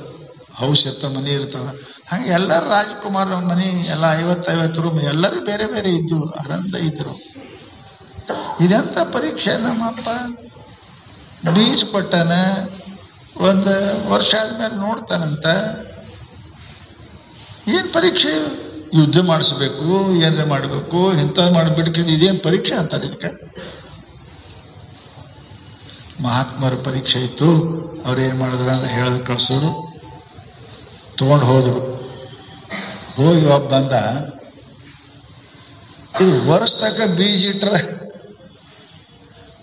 ಹೌಸ್ ಇರ್ತಾವ, ಮನೆ ಇರ್ತಾವ, ಹಂಗೆ ಎಲ್ಲರೂ ರಾಜ್ಕುಮಾರ್ ಮನೆ ಎಲ್ಲ 50 ರೂಮ್ ಎಲ್ಲರೂ ಬೇರೆ ಬೇರೆ ಇದ್ದು ಆನಂದ ಇದ್ರು. ಇದೆಂಥ ಪರೀಕ್ಷೆ ನಮ್ಮಪ್ಪ ಬೀಜ ಕೊಟ್ಟಾನ, ಒಂದು ವರ್ಷ ಆದ್ಮೇಲೆ ನೋಡ್ತಾನಂತ. ಏನು ಪರೀಕ್ಷೆ? ಯುದ್ಧ ಮಾಡಿಸ್ಬೇಕು, ಏನಾರ ಮಾಡಬೇಕು, ಇಂಥದ್ದು ಮಾಡಿಬಿಡ್ಕಿದ್ದು ಇದೇನು ಪರೀಕ್ಷೆ ಅಂತಾರೆ ಇದಕ್ಕೆ? ಮಹಾತ್ಮರ ಪರೀಕ್ಷೆ ಇತ್ತು. ಅವ್ರು ಏನು ಮಾಡಿದ್ರು ಅಂತ ಹೇಳೋದು ಕಳ್ಸೋರು, ತೊಗೊಂಡು ಹೋದ್ರು. ಹೋಗಿ ಒಬ್ಬ ಬಂದ, ಇದು ವರ್ಷತಕ್ಕ ಬೀಜ ಇಟ್ರೆ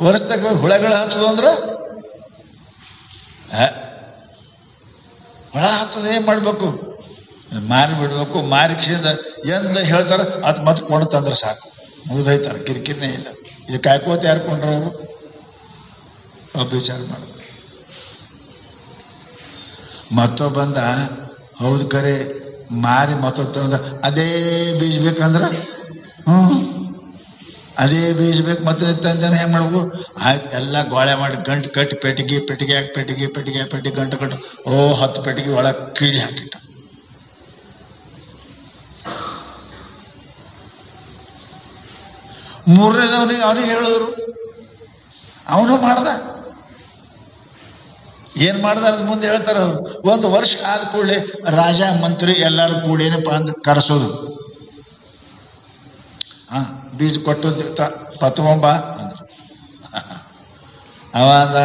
ವರ್ಷತಕ್ಕ ಹುಳಗಳು ಹತ್ತದು ಅಂದ್ರೆ ಹುಳ ಹತ್ತದ ಏನು ಮಾಡಬೇಕು? ಮಾರಿ ಬಿಡ್ಬೇಕು. ಮಾರಿಕ್ಷಿಂದ ಎಂದ ಹೇಳ್ತಾರೆ ಅದು ಮತ್ತೆ ಕೊಂಡು ತಂದ್ರೆ ಸಾಕು, ಮುಗಿದೈತಾರೆ, ಕಿರಿಕಿರಿನೇ ಇಲ್ಲ. ಇದು ಕಾಯ್ಕೋತ ಯಾರು ಕೊಂಡ್ರವರು? ವಿಚಾರ ಮಾಡಿದ್ರು. ಮತ್ತೊಬ್ಬ ಬಂದ, ಹೌದು ಕರೆ ಮಾರಿ ಮತ್ತೊಂದ ಅದೇ ಬೀಜ ಬೇಕಂದ್ರೆ ಅದೇ ಬೀಜ ಬೇಕು, ಮತ್ತೆ ತಂದನ ಹೆಂಗೆ ಮಾಡ್ಬೇಕು? ಆಯ್ತು, ಎಲ್ಲ ಗೋಳೆ ಮಾಡಿ ಗಂಟು ಕಟ್ಟಿ ಪೆಟ್ಟಿಗೆ ಗಂಟು ಕಟ್ಟು 10 ಪೆಟ್ಟಿಗೆ ಒಳಗೆ ಕೀಲಿ ಹಾಕಿಟ್ಟ. ಮೂರನೇದವನಿಗೆ ಅವನಿಗೆ ಹೇಳಿದ್ರು, ಅವನು ಮಾಡ್ದ. ಏನು ಮಾಡ್ದ ಅದು ಮುಂದೆ ಹೇಳ್ತಾರೆ ಅವರು. ಒಂದು ವರ್ಷ ಆದ ಕೂಡಲೇ ರಾಜ ಮಂತ್ರಿ ಎಲ್ಲರೂ ಕೂಡೇನಪ್ಪ ಅಂದ್ ಕರೆಸೋದು. ಬೀಜ ಕೊಟ್ಟು ಪತ್ಕೊಂಬ ಅಂದ್ರು. ಅವ ಅಂದ,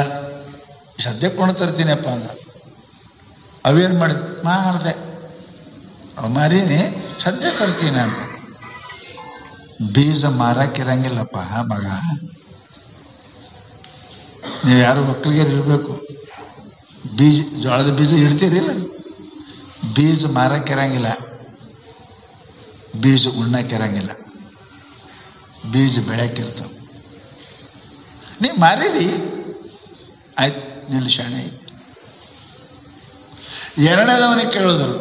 ಸದ್ಯಕ್ಕೆ ಕೊಂಡು ತರ್ತೀನಪ್ಪ ಅಂದ. ಅವೇನು ಮಾಡಿದೆ ಅವ ಮಾರೀನಿ, ಸದ್ಯ ತರ್ತೀನಿ ಅಂದ. ಬೀಜ ಮಾರಕ್ಕಿರಂಗಿಲ್ಲಪ್ಪ ಮಗ, ನೀವು ಯಾರು ಒಕ್ಕಲಿಗರು ಇರಬೇಕು. ಬೀಜ ಜೋಳದ ಬೀಜ ಇಡ್ತೀರಿಲ್ಲ, ಬೀಜ ಮಾರಕ್ಕಿರಂಗಿಲ್ಲ, ಬೀಜ ಉಣ್ಣಕ್ಕಿರಂಗಿಲ್ಲ, ಬೀಜ ಬೆಳಕಿರ್ತಾವ. ನೀ ಮಾರಿದಿ ಆಯ್ತು, ನಿಲ್ ಶಾಣೆ ಐತಿ. ಎರಡನೇದವನಿಗೆ ಕೇಳಿದ್ರು,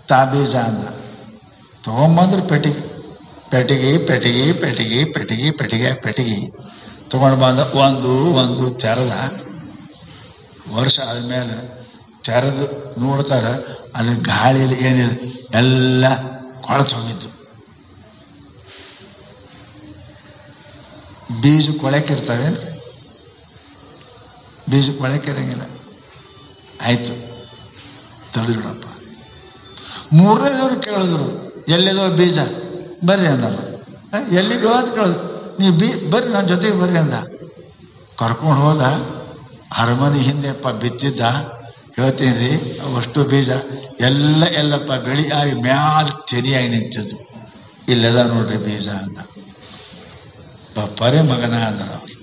ತಾ ಬೀಜ ಅಂದ. ತೊಗೊಂಬಂದ್ರು ಪೆಟ್ಟಿಗೆ ತೊಗೊಂಡು ಬಂದ. ಒಂದು ತೆರೆದ. ವರ್ಷ ಆದಮೇಲೆ ತೆರೆದು ನೋಡ್ತಾರೆ, ಅದು ಗಾಳಿಯಲ್ಲಿ ಏನಿಲ್ಲ, ಎಲ್ಲ ಕೊಳತು ಹೋಗಿದ್ದು. ಬೀಜ ಕೊಳಕಿರ್ತಾವೇನು? ಬೀಜ ಕೊಳಕಿರಂಗಿಲ್ಲ. ಆಯ್ತು, ತಡೆದಿಡಪ್ಪ. ಮೂರನೇದವ್ರು ಕೇಳಿದ್ರು, ಎಲ್ಲಿದೋ ಬೀಜ? ಬರ್ರಿ ಅಂದಮ್ಮ. ಎಲ್ಲಿಗೋ ಅಂತ ಕೇಳಿದ್ರು. ನೀವು ಬರ್ರಿ ನನ್ನ ಜೊತೆಗೆ ಬರ್ರಿ ಅಂದ. ಕರ್ಕೊಂಡು ಹೋದ. ಅರಮನೆ ಹಿಂದೆಪ್ಪ ಬಿತ್ತಿದ್ದ. ಹೇಳ್ತೀನಿ ರೀ, ಅಷ್ಟು ಬೀಜ ಎಲ್ಲಪ್ಪ ಬೆಳಿ ಆಗಿ ಮ್ಯಾಲ ತೆರಿಯಾಗಿ ನಿಂತಿದ್ದು. ಇಲ್ಲದ ನೋಡ್ರಿ ಬೀಜ ಅಂದ. ಬಪ್ಪರೆ ಮಗನ ಅಂದರು ಅವ್ರು.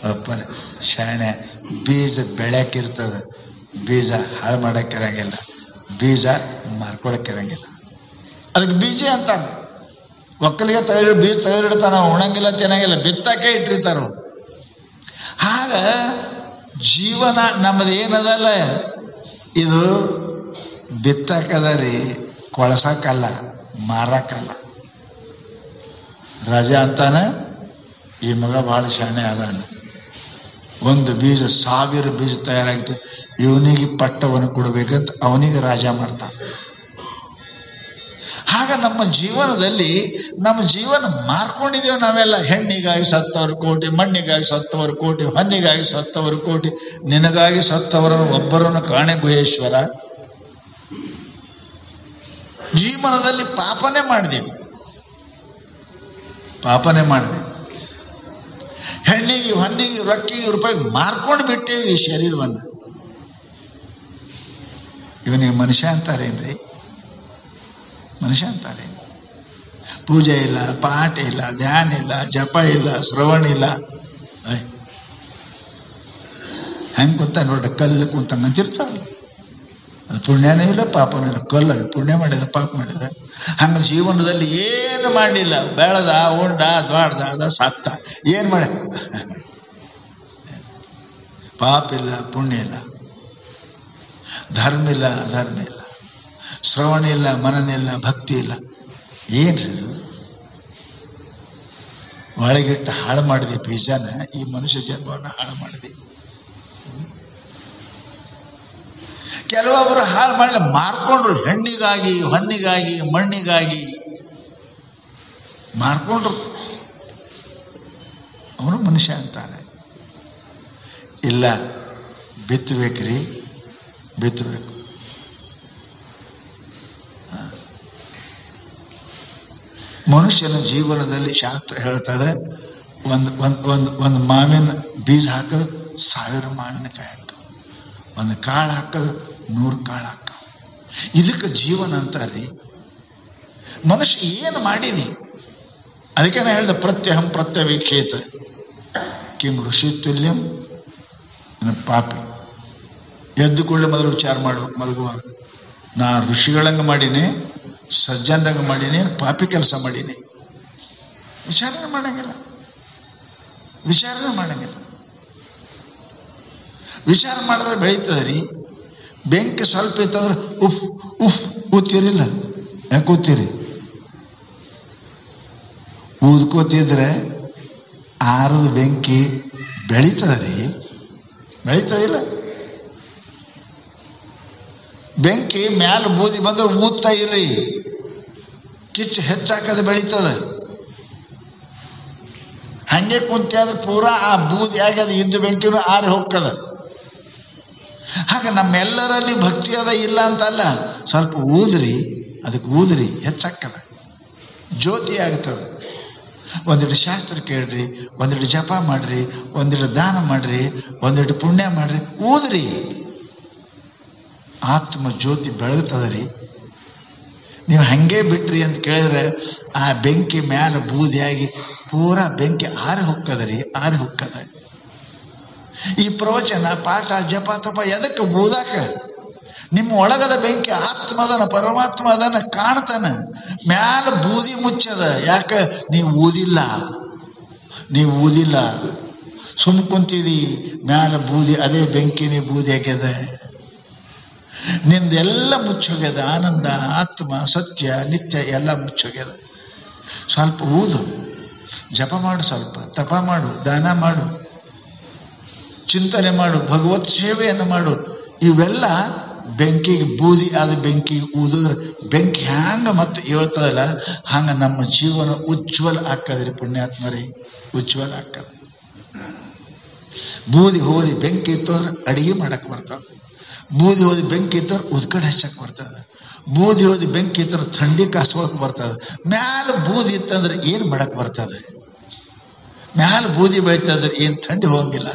ಬಪ್ಪರೆ ಶಾಣೆ. ಬೀಜ ಬೆಳೆಕಿರ್ತದೆ, ಬೀಜ ಹಾಳು ಮಾಡೋಕ್ಕಿರಂಗಿಲ್ಲ, ಬೀಜ ಮಾರ್ಕೊಳಕ್ಕಿರಂಗಿಲ್ಲ. ಅದಕ್ಕೆ ಬೀಜ ಅಂತಾನೆ. ಒಕ್ಕಲಿಗೆ ಬೀಜ ತೆಗೆದಿಡ್ತಾನ, ಉಣಂಗಿಲ್ಲ, ತಿನ್ನಂಗಿಲ್ಲ, ಬಿತ್ತಕ್ಕೆ ಇಟ್ಟಿರ್ತಾರ. ಆಗ ಜೀವನ ನಮ್ಮದು ಏನದಲ್ಲ, ಇದು ಬಿತ್ತಕ್ಕದ ರೀ, ಕೊಳಸಕ್ಕಲ್ಲ, ಮಾರಕ್ಕಲ್ಲ. ರಾಜ ಅಂತಾನ, ಈ ಮಗ ಭಾಳ ಶಾಣೆ ಅದಾನ. ಒಂದು ಬೀಜ 1000 ಬೀಜ ತಯಾರಾಗಿತ್ತು, ಇವನಿಗೆ ಪಟ್ಟವನ್ನು ಕೊಡಬೇಕಂತ ಅವನಿಗೆ ರಾಜ ಮಾಡ್ತಾನೆ. ಆಗ ನಮ್ಮ ಜೀವನದಲ್ಲಿ ನಮ್ಮ ಜೀವನ ಮಾರ್ಕೊಂಡಿದ್ದೇವೆ ನಾವೆಲ್ಲ. ಹೆಣ್ಣಿಗಾಗಿ ಸತ್ತವರು ಕೋಟಿ, ಮಣ್ಣಿಗಾಗಿ ಸತ್ತವರು ಕೋಟಿ, ಹೊನ್ನಿಗಾಗಿ ಸತ್ತವರು ಕೋಟಿ, ನಿನಗಾಗಿ ಸತ್ತವರನ್ನು ಒಬ್ಬರನ್ನು ಕಾಣೆ ಗುಹೇಶ್ವರ. ಜೀವನದಲ್ಲಿ ಪಾಪನೇ ಮಾಡಿದೆವು. ಹೆಣ್ಣಿಗೆ, ಹೊನ್ನಿಗೆ, ರೊಕ್ಕಿಗೆ, ರೂಪಾಯಿಗೆ ಮಾರ್ಕೊಂಡು ಬಿಟ್ಟೇವಿ ಈ ಶರೀರವನ್ನು. ಇವನಿಗೆ ಮನುಷ್ಯ ಅಂತಾರೇನ್ರಿ? ಮನುಷ್ಯ ಅಂತಾರೆ. ಪೂಜೆ ಇಲ್ಲ, ಪಾಠ ಇಲ್ಲ, ಧ್ಯಾನ ಇಲ್ಲ, ಜಪ ಇಲ್ಲ, ಶ್ರವಣ ಇಲ್ಲ. ಹೆಂಗೆ ಗೊತ್ತಾ ನೋಡ್ರಿ, ಕಲ್ಲು ಕುಂತಂಗಂತಿರ್ತಾರಲ್ಲ, ಅದು ಪುಣ್ಯನೇ ಇಲ್ಲ, ಪಾಪನೂ ಇಲ್ಲ. ಕಲ್ಲು ಪುಣ್ಯ ಮಾಡಿದ, ಪಾಪ ಮಾಡಿದ. ಹಂಗೆ ಜೀವನದಲ್ಲಿ ಏನು ಮಾಡಲಿಲ್ಲ, ಬೆಳೆದ, ಉಂಡ, ದ್ವಾಡ್ದ, ಅದ, ಸತ್ತ. ಏನು ಮಾಡ? ಪಾಪ ಇಲ್ಲ, ಪುಣ್ಯ ಇಲ್ಲ, ಧರ್ಮ ಇಲ್ಲ, ಅಧರ್ಮ ಇಲ್ಲ, ಶ್ರವಣ ಇಲ್ಲ, ಮನನ ಇಲ್ಲ, ಭಕ್ತಿ ಇಲ್ಲ. ಏನ್ರಿ ಇದು? ಒಳಗಿಟ್ಟು ಹಾಳು ಮಾಡಿದೆ ಬೀಜನ, ಈ ಮನುಷ್ಯ ಜನ್ಮವನ್ನು ಹಾಳು ಮಾಡಿದೆ. ಕೆಲವೊಬ್ಬರು ಹಾಳು ಮಾಡಲಿ ಮಾರ್ಕೊಂಡ್ರು, ಹೆಣ್ಣಿಗಾಗಿ, ಹೊನ್ನಿಗಾಗಿ, ಮಣ್ಣಿಗಾಗಿ ಮಾರ್ಕೊಂಡ್ರು. ಅವನು ಮನುಷ್ಯ ಅಂತಾರೆ. ಇಲ್ಲ, ಬಿತ್ತಬೇಕ್ರಿ, ಬಿತ್ತಬೇಕು. ಮನುಷ್ಯನ ಜೀವನದಲ್ಲಿ ಶಾಸ್ತ್ರ ಹೇಳ್ತದೆ, ಒಂದು ಮಾವಿನ ಬೀಜ ಹಾಕಿದ್ರೆ 1000 ಮಾವಿನಕಾಯಿ ಹಾಕ, ಒಂದು ಕಾಳು ಹಾಕಿದ್ರೆ 100 ಕಾಳು ಹಾಕ. ಇದಕ್ಕೆ ಜೀವನ ಅಂತಾರ್ರಿ. ಮನುಷ್ಯ ಏನು ಮಾಡಿದಿ? ಅದಕ್ಕೆ ನಾ ಹೇಳ್ದೆ, ಪ್ರತ್ಯಹಂ ಪ್ರತ್ಯವೀಕ್ಷೇತ ಕಿಂ ಋಷಿ ತುಲ್ಯಂ ಪಾಪಿ. ಎದ್ದುಕೊಳ್ಳೆ ಮೊದಲು ವಿಚಾರ ಮಾಡ್ಬೇಕು. ಮಲಗುವಾಗ ನಾ ಋಷಿಗಳಂಗೆ ಮಾಡೀನಿ, ಸಜ್ಜನರಂಗೆ ಮಾಡೀನಿ, ಪಾಪಿ ಕೆಲಸ ಮಾಡೀನಿ. ವಿಚಾರಣೆ ಮಾಡಂಗಿಲ್ಲ, ವಿಚಾರಣೆ ಮಾಡಂಗಿಲ್ಲ. ವಿಚಾರ ಮಾಡಿದ್ರೆ ಬೆಳೀತದೆ ರೀ. ಬೆಂಕಿ ಸ್ವಲ್ಪ ಇತ್ತಂದ್ರೆ ಉಫ್ ಉಫ್ ಕೂತೀರಿಲ್ಲ, ಯಾಕೆ ಕೂತೀರಿ? ಊದ್ಕೋತಿದ್ರೆ ಆರದ ಬೆಂಕಿ ಬೆಳೀತದ ರೀ, ಬೆಳೀತದಿಲ್ಲ. ಬೆಂಕಿ ಮ್ಯಾಲ ಬೂದಿ ಬಂದ್ರೆ ಊದ್ತಾ ಇರ್ರಿ, ಕಿಚ್ಚು ಹೆಚ್ಚಾಕದು ಬೆಳೀತದ. ಹಂಗೆ ಕುಂತಿ ಆದ್ರೆ ಪೂರಾ ಆ ಬೂದಿ ಆಗ್ಯದ, ಇದ್ದು ಬೆಂಕಿನೂ ಆರಿ ಹೋಗ್ತದ. ಹಾಗೆ ನಮ್ಮೆಲ್ಲರಲ್ಲಿ ಭಕ್ತಿ ಅದ ಇಲ್ಲ ಅಂತಲ್ಲ, ಸ್ವಲ್ಪ ಊದ್ರಿ, ಅದಕ್ಕೆ ಊದ್ರಿ, ಹೆಚ್ಚಾಕ್ಕದ, ಜ್ಯೋತಿ ಆಗ್ತದೆ. ಒಂದಿಟ್ಟು ಶಾಸ್ತ್ರ ಕೇಳ್ರಿ, ಒಂದಿಟ್ಟು ಜಪ ಮಾಡ್ರಿ, ಒಂದಿಟ್ಟು ದಾನ ಮಾಡ್ರಿ, ಒಂದಿಟ್ಟು ಪುಣ್ಯ ಮಾಡ್ರಿ, ಊದ್ರಿ, ಆತ್ಮ ಜ್ಯೋತಿ ಬೆಳಗ್ತದ ರೀ. ನೀವು ಹಂಗೆ ಬಿಟ್ರಿ ಅಂತ ಕೇಳಿದ್ರೆ ಆ ಬೆಂಕಿ ಮ್ಯಾಲ ಬೂದಿಯಾಗಿ ಪೂರಾ ಬೆಂಕಿ ಆರಿ ಹೊಕ್ಕದ ರೀ, ಆರಿ ಹೊಕ್ಕದ. ಈ ಪ್ರವಚನ ಪಾಠ ಜಪ ತಪ ಎದಕ್ಕೆ? ಊದಾಕ. ನಿಮ್ಮ ಒಳಗದ ಬೆಂಕಿ ಆತ್ಮ ಅದನ, ಪರಮಾತ್ಮ ಅದನ್ನ ಕಾಣ್ತಾನ. ಮ್ಯಾಲ ಬೂದಿ ಮುಚ್ಚದ, ಯಾಕೆ? ನೀವು ಊದಿಲ್ಲ, ನೀವು ಊದಿಲ್ಲ, ಸುಮ್ ಕುಂತಿದಿ. ಮ್ಯಾಲ ಬೂದಿ, ಅದೇ ಬೆಂಕಿನೇ ಬೂದಿ ಆಗ್ಯದ. ನಿಂದೆಲ್ಲ ಮುಚ್ಚೋಗ್ಯದ. ಆನಂದ, ಆತ್ಮ, ಸತ್ಯ, ನಿತ್ಯ ಎಲ್ಲ ಮುಚ್ಚೋಗ್ಯದ. ಸ್ವಲ್ಪ ಊದು, ಜಪ ಮಾಡು, ಸ್ವಲ್ಪ ತಪ ಮಾಡು, ದಾನ ಮಾಡು, ಚಿಂತನೆ ಮಾಡು, ಭಗವತ್ ಸೇವೆಯನ್ನು ಮಾಡು. ಇವೆಲ್ಲ ಬೆಂಕಿಗೆ ಬೂದಿ ಆದ ಬೆಂಕಿಗೆ ಊದಿದ್ರೆ ಬೆಂಕಿ ಹ್ಯಾಂಗ ಮತ್ತೆ ಹೇಳ್ತದಲ್ಲ, ಹಂಗ ನಮ್ಮ ಜೀವನ ಉಜ್ವಲ ಹಾಕದ್ರಿ ಪುಣ್ಯಾತ್ಮರೇ, ಉಜ್ವಲ ಹಾಕದ. ಬೂದಿ ಹೋದಿ ಬೆಂಕಿ ಇತ್ತಂದ್ರೆ ಅಡಿಗೆ ಮಾಡಕ್ಕೆ ಬರ್ತದೆ. ಬೂದಿ ಹೋದಿ ಬೆಂಕಿ ಇತ್ತಂದ್ರೆ ಉದ್ಕಡೆ ಹಚ್ಚಕ್ಕೆ ಬರ್ತದೆ. ಬೂದಿ ಹೋದಿ ಬೆಂಕಿ ಇತ್ತಂದ್ರೆ ಥಂಡಿ ಕಾಸ್ಕೊಳಕ್ಕೆ ಬರ್ತದೆ. ಮ್ಯಾಲ ಬೂದಿ ಇತ್ತಂದ್ರೆ ಏನು ಮಾಡಕ್ಕೆ ಬರ್ತದೆ? ಮ್ಯಾಲ ಬೂದಿ ಬೆಳೀತಂದ್ರೆ ಏನು ಥಂಡಿ ಹೋಗಂಗಿಲ್ಲ,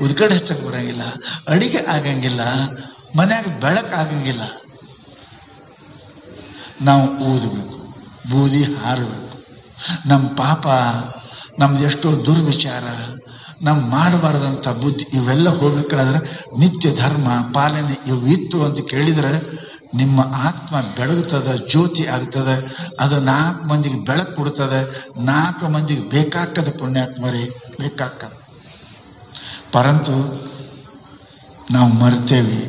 ಉದ್ಕಡೆ ಹಚ್ಚಕ್ಕೆ ಬರಂಗಿಲ್ಲ, ಅಡಿಗೆ ಆಗಂಗಿಲ್ಲ, ಮನ್ಯಾಗ ಬೆಳಕು ಆಗಂಗಿಲ್ಲ. ನಾವು ಊದಬೇಕು, ಬೂದಿ ಹಾರಬೇಕು. ನಮ್ಮ ಪಾಪ, ನಮ್ದು ಎಷ್ಟೋ ದುರ್ವಿಚಾರ, ನಾವು ಮಾಡಬಾರ್ದಂಥ ಬುದ್ಧಿ ಇವೆಲ್ಲ ಹೋಗ್ಬೇಕಾದ್ರೆ ನಿತ್ಯ ಧರ್ಮ ಪಾಲನೆ ಇವು ಇತ್ತು ಅಂತ ಕೇಳಿದ್ರೆ ನಿಮ್ಮ ಆತ್ಮ ಬೆಳಗುತ್ತದೆ, ಜ್ಯೋತಿ ಆಗ್ತದೆ. ಅದು 4 ಮಂದಿಗೆ ಬೆಳಕು ಕೊಡ್ತದೆ, 4 ಮಂದಿಗೆ ಬೇಕಾಗ್ತದೆ. ಪುಣ್ಯಾತ್ಮರೇ, ಬೇಕಾಗ್ತದೆ. ಪರಂತು ನಾವು ಮರ್ತೇವಿ,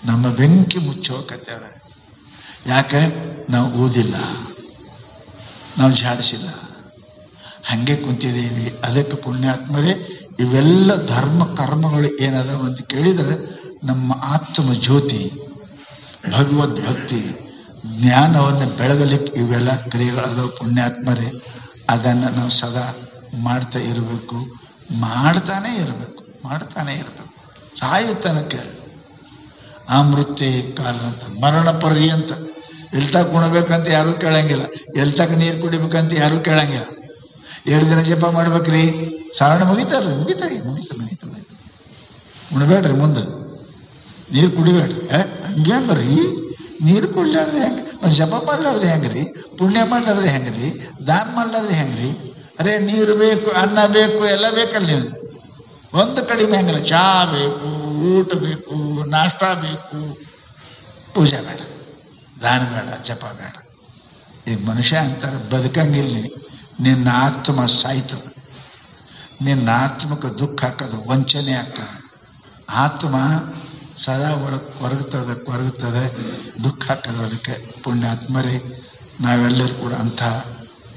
ನಮ್ಮ ಬೆಂಕಿ ಮುಚ್ಚೋಕತ್ತದ. ಯಾಕೆ? ನಾವು ಓದಿಲ್ಲ, ನಾವು ಜಾಡಿಸಿಲ್ಲ, ಹಾಗೆ ಕುಂತಿದ್ದೀವಿ. ಅದಕ್ಕೆ ಪುಣ್ಯಾತ್ಮರೇ, ಇವೆಲ್ಲ ಧರ್ಮ ಕರ್ಮಗಳು ಏನದ ಅಂತ ಕೇಳಿದರೆ ನಮ್ಮ ಆತ್ಮ ಜ್ಯೋತಿ, ಭಗವದ್ ಭಕ್ತಿ, ಜ್ಞಾನವನ್ನು ಬೆಳಗಲಿಕ್ಕೆ ಇವೆಲ್ಲ ಕ್ರಿಯೆಗಳದಾವ. ಪುಣ್ಯಾತ್ಮರೇ, ಅದನ್ನು ನಾವು ಸದಾ ಮಾಡ್ತಾ ಇರಬೇಕು, ಮಾಡ್ತಾನೆ ಇರಬೇಕು, ಮಾಡ್ತಾನೆ ಇರಬೇಕು. ಸಾಯು ತನಕ ಅಮೃತೆ ಕಾಲ ಅಂತ, ಮರಣ ಪರ್ಯಂತ. ಎಲ್ತಕ ಉಣಬೇಕಂತ ಯಾರೂ ಕೇಳಂಗಿಲ್ಲ, ಎಲ್ತಕ ನೀರು ಕುಡಿಬೇಕಂತ ಯಾರೂ ಕೇಳಂಗಿಲ್ಲ. 2 ದಿನ ಜಪ ಮಾಡ್ಬೇಕ್ರಿ, ಸಾರಣ ಮುಗಿತಾರ್ರಿ, ಮುಗಿತಾರೆ, ಮುಗಿತ ಮುಗಿತ ಮುಗಿತ. ಉಣಬೇಡ್ರಿ, ಮುಂದೆ ನೀರು ಕುಡಿಬೇಡ್ರಿ. ಹಂಗೆ ಹಂಗ್ರಿ, ನೀರು ಕುಡ್ಲಾರ್ದೆ ಹೆಂಗೆ? ಜಪ ಮಾಡ್ಲಾರ್ದೆ ಹೆಂಗ್ರಿ? ಪುಣ್ಯ ಮಾಡ್ಲಾರ್ದೆ ಹೆಂಗ್ರಿ? ದಾನ ಮಾಡ್ಲಾರ್ದೆ ಹೆಂಗ್ರಿ? ಅರೇ ನೀರು ಬೇಕು, ಅನ್ನ ಬೇಕು, ಎಲ್ಲ ಬೇಕಲ್ಲ. ನೀವು ಒಂದು ಕಡಿಮೆ ಹಂಗಿಲ್ಲ. ಚಹಾ ಬೇಕು, ಊಟ ಬೇಕು, ನಾಷ್ಟ ಬೇಕು, ಪೂಜೆ ಬೇಡ, ದಾನ ಬೇಡ, ಜಪ ಬೇಡ. ಈಗ ಮನುಷ್ಯ ಅಂತಾರೆ ಬದುಕಂಗಿಲ್ಲ. ನಿನ್ನ ಆತ್ಮ ಸಾಯ್ತದೆ, ನಿನ್ನ ಆತ್ಮಕ್ಕೆ ದುಃಖ ಹಾಕೋದು, ವಂಚನೆ ಹಾಕೋದು. ಆತ್ಮ ಸದಾ ಒಳಗೆ ಕೊರಗುತ್ತದೆ, ದುಃಖ ಹಾಕೋದು. ಅದಕ್ಕೆ ಪುಣ್ಯಾತ್ಮರೇ, ನಾವೆಲ್ಲರೂ ಕೂಡ ಅಂಥ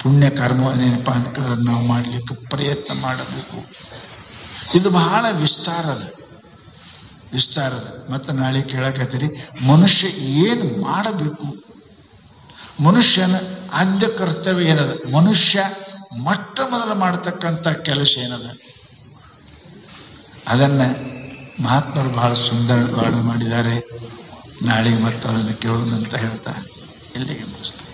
ಪುಣ್ಯ ಕರ್ಮವನ್ನೇನಪ್ಪ ಅಂತ ಕೇಳಿದ್ರೆ ನಾವು ಮಾಡಲಿಕ್ಕೆ ಪ್ರಯತ್ನ ಮಾಡಬೇಕು. ಇದು ಬಹಳ ವಿಸ್ತಾರ, ಅದು ವಿಸ್ತಾರದ. ಮತ್ತು ನಾಳೆ ಕೇಳಕತ್ತೀರಿ ಮನುಷ್ಯ ಏನು ಮಾಡಬೇಕು, ಮನುಷ್ಯನ ಆದ್ಯ ಕರ್ತವ್ಯ ಏನದ, ಮನುಷ್ಯ ಮೊಟ್ಟ ಮೊದಲು ಮಾಡತಕ್ಕಂಥ ಕೆಲಸ ಏನದ, ಅದನ್ನ ಮಹಾತ್ಮರು ಬಹಳ ಸುಂದರವಾಗಿ ಮಾಡಿದ್ದಾರೆ. ನಾಳೆಗೆ ಮತ್ತು ಅದನ್ನು ಕೇಳೋದಂತ ಹೇಳ್ತಾ ಇಲ್ಲಿಗೆ ಮುಗಿಸ್ತಾರೆ.